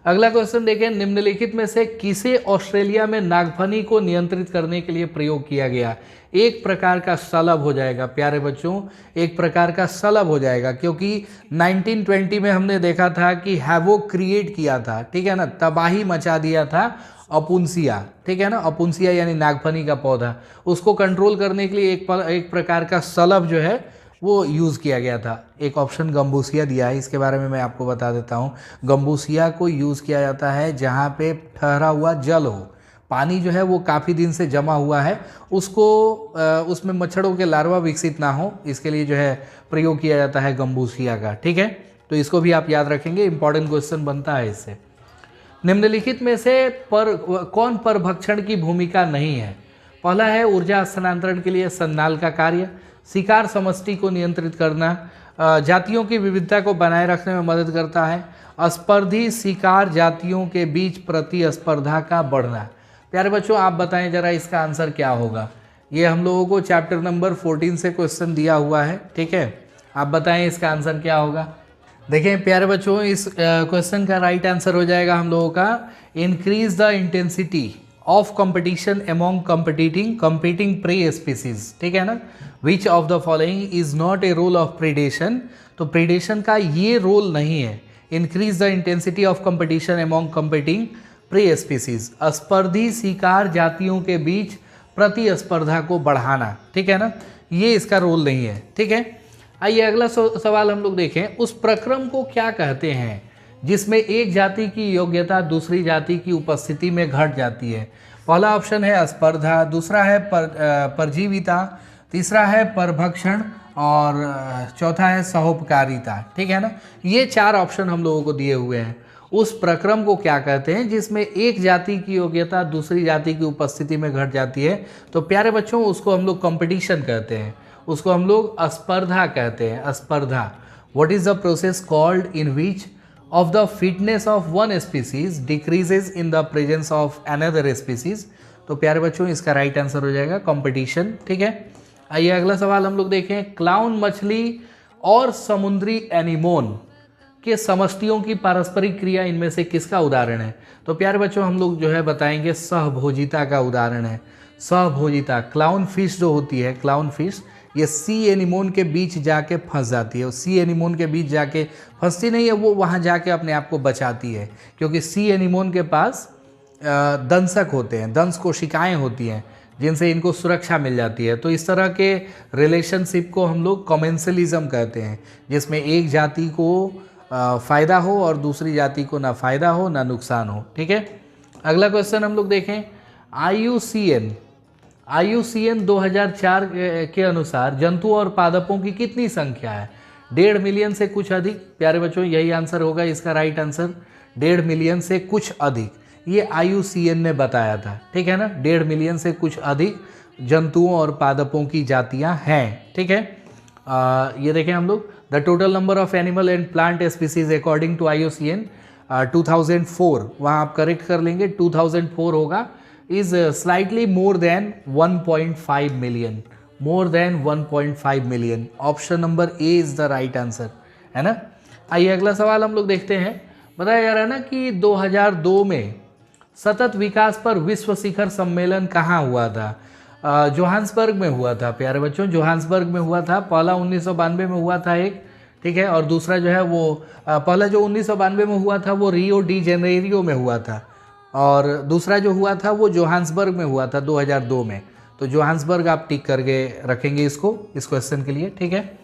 अगला क्वेश्चन देखें। निम्नलिखित में से किसे ऑस्ट्रेलिया में नागफनी को नियंत्रित करने के लिए प्रयोग किया गया। एक प्रकार का सलब हो जाएगा प्यारे बच्चों, एक प्रकार का सलब हो जाएगा, क्योंकि 1920 में हमने देखा था कि हैवोक क्रिएट किया था, ठीक है ना, तबाही मचा दिया था अपुंसिया, ठीक है ना, अपुंसिया यानी नागफनी का पौधा। उसको कंट्रोल करने के लिए एक प्रकार का सलब जो है वो यूज़ किया गया था। एक ऑप्शन गंबूसिया दिया है, इसके बारे में मैं आपको बता देता हूँ। गंबूसिया को यूज़ किया जाता है जहाँ पे ठहरा हुआ जल हो, पानी जो है वो काफ़ी दिन से जमा हुआ है, उसको उसमें मच्छरों के लार्वा विकसित ना हो, इसके लिए जो है प्रयोग किया जाता है गंबूसिया का, ठीक है। तो इसको भी आप याद रखेंगे, इंपॉर्टेंट क्वेश्चन बनता है इससे। निम्नलिखित में से कौन परभक्षण की भूमिका नहीं है। पहला है ऊर्जा स्थानांतरण के लिए सन्नाल का कार्य, शिकार समष्टि को नियंत्रित करना, जातियों की विविधता को बनाए रखने में मदद करता है, स्पर्धी शिकार जातियों के बीच प्रतिस्पर्धा का बढ़ना। प्यारे बच्चों आप बताएं जरा इसका आंसर क्या होगा। ये हम लोगों को चैप्टर नंबर 14 से क्वेश्चन दिया हुआ है, ठीक है। आप बताएं इसका आंसर क्या होगा। देखें प्यारे बच्चों, इस क्वेश्चन का राइट आंसर हो जाएगा हम लोगों का increase the intensity of competition among competing prey species, ठीक है ना। Which of the following is not a role of predation, तो प्रीडेशन का ये रोल नहीं है। Increase the intensity of competition among competing prey species, स्पर्धी शिकार जातियों के बीच प्रतिस्पर्धा को बढ़ाना, ठीक है ना, ये इसका रोल नहीं है, ठीक है। आइए अगला सवाल हम लोग देखें, उस प्रक्रम को क्या कहते हैं जिसमें एक जाति की योग्यता दूसरी जाति की उपस्थिति में घट जाती है। पहला ऑप्शन है स्पर्धा, दूसरा है परजीविता, तीसरा है परभक्षण और चौथा है सहोपकारिता, ठीक है ना। ये 4 ऑप्शन हम लोगों को दिए हुए हैं। उस प्रक्रम को क्या कहते हैं जिसमें एक जाति की योग्यता दूसरी जाति की उपस्थिति में घट जाती है, तो प्यारे बच्चों उसको हम लोग कंपटीशन कहते हैं, उसको हम लोग स्पर्धा कहते हैं, स्पर्धा। What is the process called in which of the fitness of one species decreases in the presence of another species, तो प्यारे बच्चों इसका राइट आंसर हो जाएगा कंपटीशन, ठीक है। आइए अगला सवाल हम लोग देखें, क्लाउन मछली और समुद्री एनीमोन के समष्टियों की पारस्परिक क्रिया इनमें से किसका उदाहरण है। तो प्यारे बच्चों हम लोग जो है बताएंगे सहभोजिता का उदाहरण है। सहभोजिता, क्लाउन फिश जो होती है, क्लाउन फिश ये सी एनिमोन के बीच जाके फंस जाती है। और सी एनिमोन के बीच जाके फंसती नहीं है, वो वहाँ जाके अपने आप को बचाती है, क्योंकि सी एनिमोन के पास दंशक होते हैं, दंश कोशिकाएं होती हैं जिनसे इनको सुरक्षा मिल जाती है। तो इस तरह के रिलेशनशिप को हम लोग कमेंसलिज्म कहते हैं, जिसमें एक जाति को फ़ायदा हो और दूसरी जाति को ना फ़ायदा हो ना नुकसान हो, ठीक है। अगला क्वेश्चन हम लोग देखें, IUCN 2004 के अनुसार जंतु और पादपों की कितनी संख्या है। 1.5 मिलियन से कुछ अधिक, प्यारे बच्चों यही आंसर होगा इसका राइट आंसर, 1.5 मिलियन से कुछ अधिक, ये IUCN ने बताया था, ठीक है ना। 1.5 मिलियन से कुछ अधिक जंतुओं और पादपों की जातियां हैं, ठीक है। ये देखें हम लोग, the total number of animal and plant species according to IUCN 2004, वहाँ आप करेक्ट कर लेंगे, 2004 होगा, is slightly more than 1.5 million, more than 1.5 million, option number A is the right answer, है ना। आइए अगला सवाल हम लोग देखते हैं, बताया जा रहा है ना कि 2002 में सतत विकास पर विश्व शिखर सम्मेलन कहाँ हुआ था। जोहान्सबर्ग में हुआ था प्यारे बच्चों, जोहान्सबर्ग में हुआ था। पहला 1992 में हुआ था एक, ठीक है, और दूसरा जो है वो पहला जो 1992 में हुआ था वो रियो डी जेनेरियो में हुआ था, और दूसरा जो हुआ था वो जोहान्सबर्ग में हुआ था 2002 में। तो जोहान्सबर्ग आप टिक करके रखेंगे इसको, इस क्वेश्चन के लिए, ठीक है।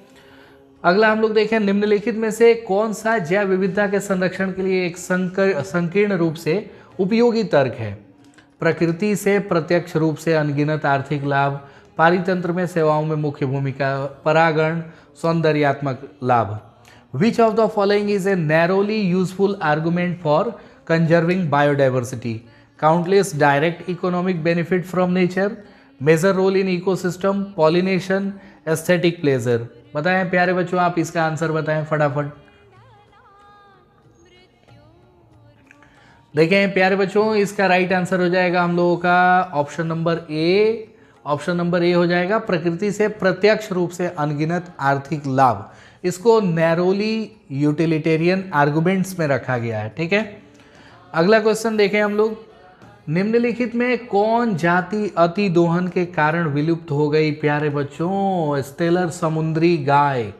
अगला हम लोग देखें, निम्नलिखित में से कौन सा जैव विविधता के संरक्षण के लिए एक संकीर्ण रूप से उपयोगी तर्क है। प्रकृति से प्रत्यक्ष रूप से अनगिनत आर्थिक लाभ, पारितंत्र में सेवाओं में मुख्य भूमिका, परागण, सौंदर्यात्मक लाभ। विच of the following is a narrowly useful argument for conserving biodiversity, countless direct economic benefit from nature, major role in ecosystem, pollination, aesthetic pleasure। बताएं प्यारे बच्चों, आप इसका आंसर बताएं फटाफट। देखें प्यारे बच्चों, इसका राइट आंसर हो जाएगा हम लोगों का ऑप्शन नंबर ए, ऑप्शन नंबर ए हो जाएगा, प्रकृति से प्रत्यक्ष रूप से अनगिनत आर्थिक लाभ। इसको नैरोली यूटिलिटेरियन आर्गुमेंट्स में रखा गया है, ठीक है। अगला क्वेश्चन देखें हम लोग, निम्नलिखित में कौन जाति अति दोहन के कारण विलुप्त हो गई प्यारे बच्चों। स्टेलर समुद्री गाय,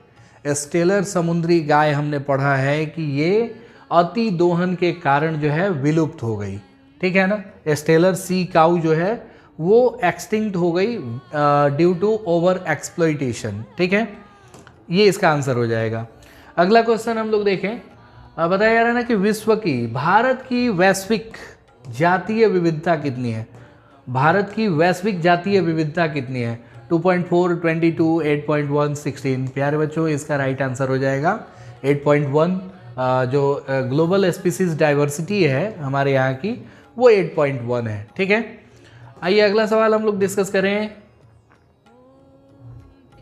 स्टेलर समुद्री गाय हमने पढ़ा है कि ये अति दोहन के कारण जो है विलुप्त हो गई, ठीक है ना। स्टेलर सी काऊ जो है वो एक्सटिंक्ट हो गई ड्यू टू ओवर एक्सप्लॉइटेशन, ठीक है, ये इसका आंसर हो जाएगा। अगला क्वेश्चन हम लोग देखें, बताया जा रहा है ना कि विश्व की, भारत की वैश्विक जातीय विविधता कितनी है। भारत की वैश्विक जातीय विविधता कितनी है। 2.4, 22, 8.1, 16। प्यारे बच्चों इसका राइट आंसर हो जाएगा 8.1। जो ग्लोबल स्पीसीज डाइवर्सिटी है हमारे यहाँ की वो 8.1 है, ठीक है। आइए अगला सवाल हम लोग डिस्कस करें,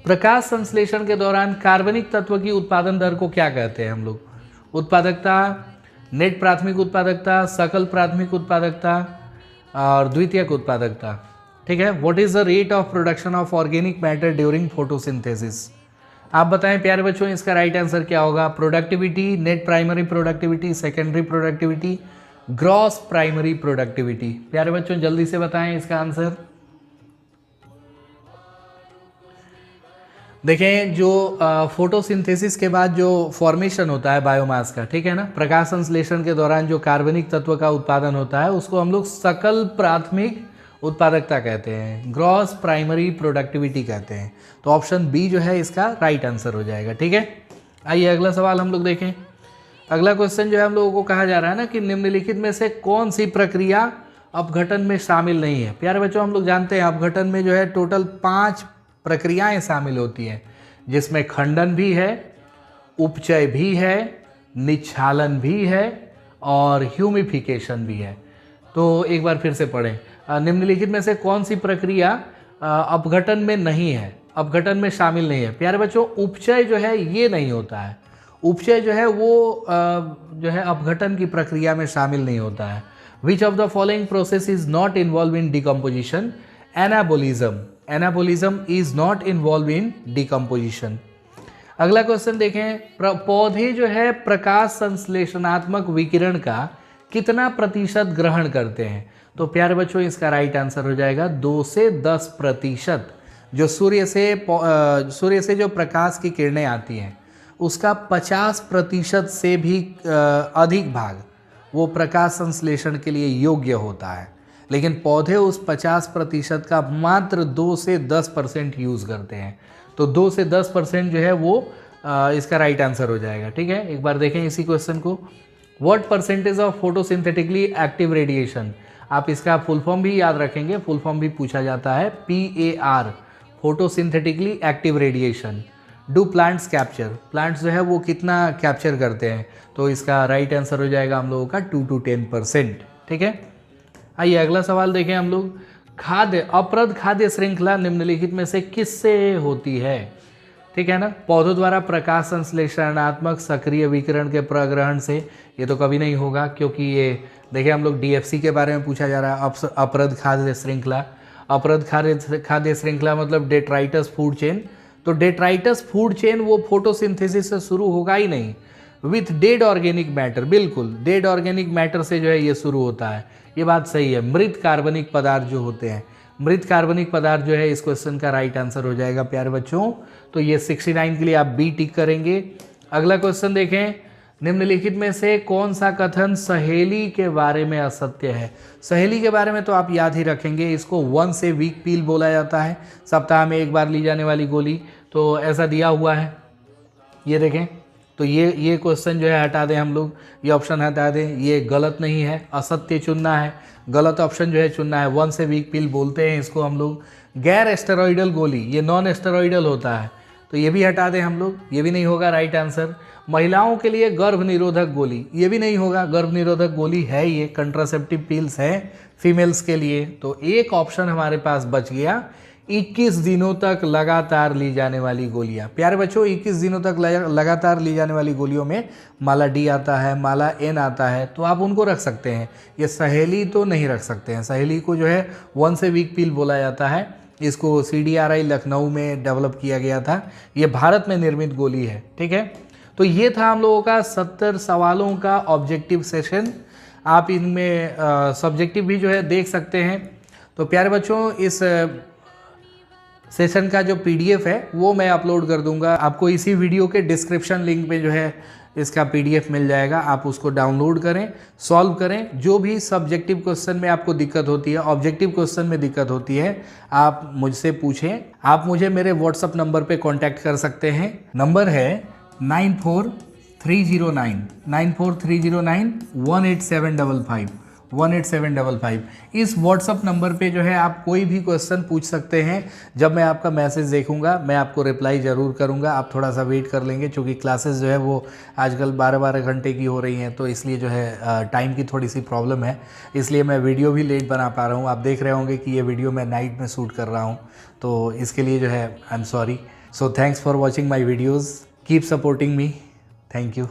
प्रकाश संश्लेषण के दौरान कार्बनिक तत्व की उत्पादन दर को क्या कहते हैं हम लोग। उत्पादकता, नेट प्राथमिक उत्पादकता, सकल प्राथमिक उत्पादकता और द्वितीयक उत्पादकता, ठीक है। What is the rate of production of organic matter during photosynthesis. आप बताएं प्यारे बच्चों इसका राइट आंसर क्या होगा। Productivity, net primary productivity, secondary productivity, gross primary productivity. प्यारे बच्चों जल्दी से बताएं इसका आंसर। देखें जो फोटोसिंथेसिस के बाद जो फॉर्मेशन होता है बायोमास का, ठीक है ना, प्रकाश संश्लेषण के दौरान जो कार्बनिक तत्व का उत्पादन होता है उसको हम लोग सकल प्राथमिक उत्पादकता कहते हैं, ग्रॉस प्राइमरी प्रोडक्टिविटी कहते हैं। तो ऑप्शन बी जो है इसका राइट आंसर हो जाएगा। ठीक है, आइए अगला सवाल हम लोग देखें। अगला क्वेश्चन जो है हम लोगों को कहा जा रहा है ना कि निम्नलिखित में से कौन सी प्रक्रिया अपघटन में शामिल नहीं है। प्यारे बच्चों हम लोग जानते हैं अपघटन में जो है टोटल 5 प्रक्रियाएं शामिल होती हैं, जिसमें खंडन भी है, उपचय भी है, निच्छालन भी है और ह्यूमिफिकेशन भी है। तो एक बार फिर से पढ़ें, निम्नलिखित में से कौन सी प्रक्रिया अपघटन में नहीं है, अपघटन में शामिल नहीं है। प्यारे बच्चों उपचय जो है ये नहीं होता है, उपचय जो है वो जो है अपघटन की प्रक्रिया में शामिल नहीं होता है। विच of the following process is not involve in decomposition? Anabolism, anabolism is not involve in decomposition. अगला क्वेश्चन देखें, पौधे जो है प्रकाश संश्लेषणात्मक विकिरण का कितना प्रतिशत ग्रहण करते हैं? तो प्यारे बच्चों इसका राइट आंसर हो जाएगा 2 से 10%। जो सूर्य से जो प्रकाश की किरणें आती हैं उसका 50% से भी अधिक भाग वो प्रकाश संश्लेषण के लिए योग्य होता है, लेकिन पौधे उस 50% का मात्र 2 से 10% यूज़ करते हैं। तो 2 से 10% जो है वो इसका राइट आंसर हो जाएगा। ठीक है, एक बार देखें इसी क्वेश्चन को। What percentage of photosynthetically active radiation? आप इसका फुल फॉर्म भी याद रखेंगे, फुल फॉर्म भी पूछा जाता है, PAR, photosynthetically active radiation. Do plants capture? Plants जो है वो कितना कैप्चर करते हैं? तो इसका राइट आंसर हो जाएगा हम लोगों का 2 to 10%। ठीक है, आइए अगला सवाल देखें हम लोग। खाद्य अप्रद खाद्य श्रृंखला निम्नलिखित में से किससे होती है? ठीक है ना, पौधों द्वारा प्रकाश संश्लेषणात्मक सक्रिय विकिरण के प्रग्रहण से ये तो कभी नहीं होगा, क्योंकि ये देखिए हम लोग DFC के बारे में पूछा जा रहा है। अप्रद खाद्य श्रृंखला, अप्रद खाद्य श्रृंखला मतलब डेट्राइटस फूड चेन। तो डेट्राइटस फूड चेन वो फोटोसिंथेसिस से शुरू होगा ही नहीं, विथ डेड ऑर्गेनिक मैटर, बिल्कुल डेड ऑर्गेनिक मैटर से जो है ये शुरू होता है। ये बात सही है। मृत कार्बनिक पदार्थ जो होते हैं, मृत कार्बनिक पदार्थ जो है इस क्वेश्चन का राइट आंसर हो जाएगा प्यारे बच्चों। तो ये 69 के लिए आप बी टिक करेंगे। अगला क्वेश्चन देखें, निम्नलिखित में से कौन सा कथन सहेली के बारे में असत्य है? सहेली के बारे में तो आप याद ही रखेंगे, इसको वन से वीक पील बोला जाता है, सप्ताह में एक बार ली जाने वाली गोली। तो ऐसा दिया हुआ है, ये देखें। तो ये क्वेश्चन जो है हटा दें हम लोग, ये ऑप्शन हटा दें, ये गलत नहीं है, असत्य चुनना है, गलत ऑप्शन जो है चुनना है। वन से वीक पील बोलते हैं इसको हम लोग। गैर एस्टेरॉइडल गोली, ये नॉन एस्टेरॉइडल होता है, तो ये भी हटा दें हम लोग, ये भी नहीं होगा राइट आंसर। महिलाओं के लिए गर्भ निरोधक गोली, ये भी नहीं होगा, गर्भ निरोधक गोली है ये, कंट्रासेप्टिव पिल्स है फीमेल्स के लिए। तो एक ऑप्शन हमारे पास बच गया, 21 दिनों तक लगातार ली जाने वाली गोलियां। प्यारे बच्चों 21 दिनों तक लगातार ली जाने वाली गोलियों में माला डी आता है, माला एन आता है, तो आप उनको रख सकते हैं। ये सहेली तो नहीं रख सकते हैं, सहेली को जो है वन से वीक पिल बोला जाता है। इसको CDRI लखनऊ में डेवलप किया गया था, ये भारत में निर्मित गोली है। ठीक है, तो ये था हम लोगों का 70 सवालों का ऑब्जेक्टिव सेशन। आप इनमें सब्जेक्टिव भी जो है देख सकते हैं। तो प्यारे बच्चों इस सेशन का जो PDF है वो मैं अपलोड कर दूंगा, आपको इसी वीडियो के डिस्क्रिप्शन लिंक पे जो है इसका PDF मिल जाएगा। आप उसको डाउनलोड करें, सॉल्व करें। जो भी सब्जेक्टिव क्वेश्चन में आपको दिक्कत होती है, ऑब्जेक्टिव क्वेश्चन में दिक्कत होती है, आप मुझसे पूछें। आप मुझे मेरे WhatsApp नंबर पे कांटेक्ट कर सकते हैं। नंबर है 9430918755। इस WhatsApp नंबर पे जो है आप कोई भी क्वेश्चन पूछ सकते हैं। जब मैं आपका मैसेज देखूंगा मैं आपको रिप्लाई ज़रूर करूंगा। आप थोड़ा सा वेट कर लेंगे, क्योंकि क्लासेस जो है वो आजकल 12-12 घंटे की हो रही हैं, तो इसलिए जो है टाइम की थोड़ी सी प्रॉब्लम है, इसलिए मैं वीडियो भी लेट बना पा रहा हूँ। आप देख रहे होंगे कि ये वीडियो मैं नाइट में शूट कर रहा हूँ, तो इसके लिए जो है I am sorry. So thanks for watching my videos, keep supporting me, thank you.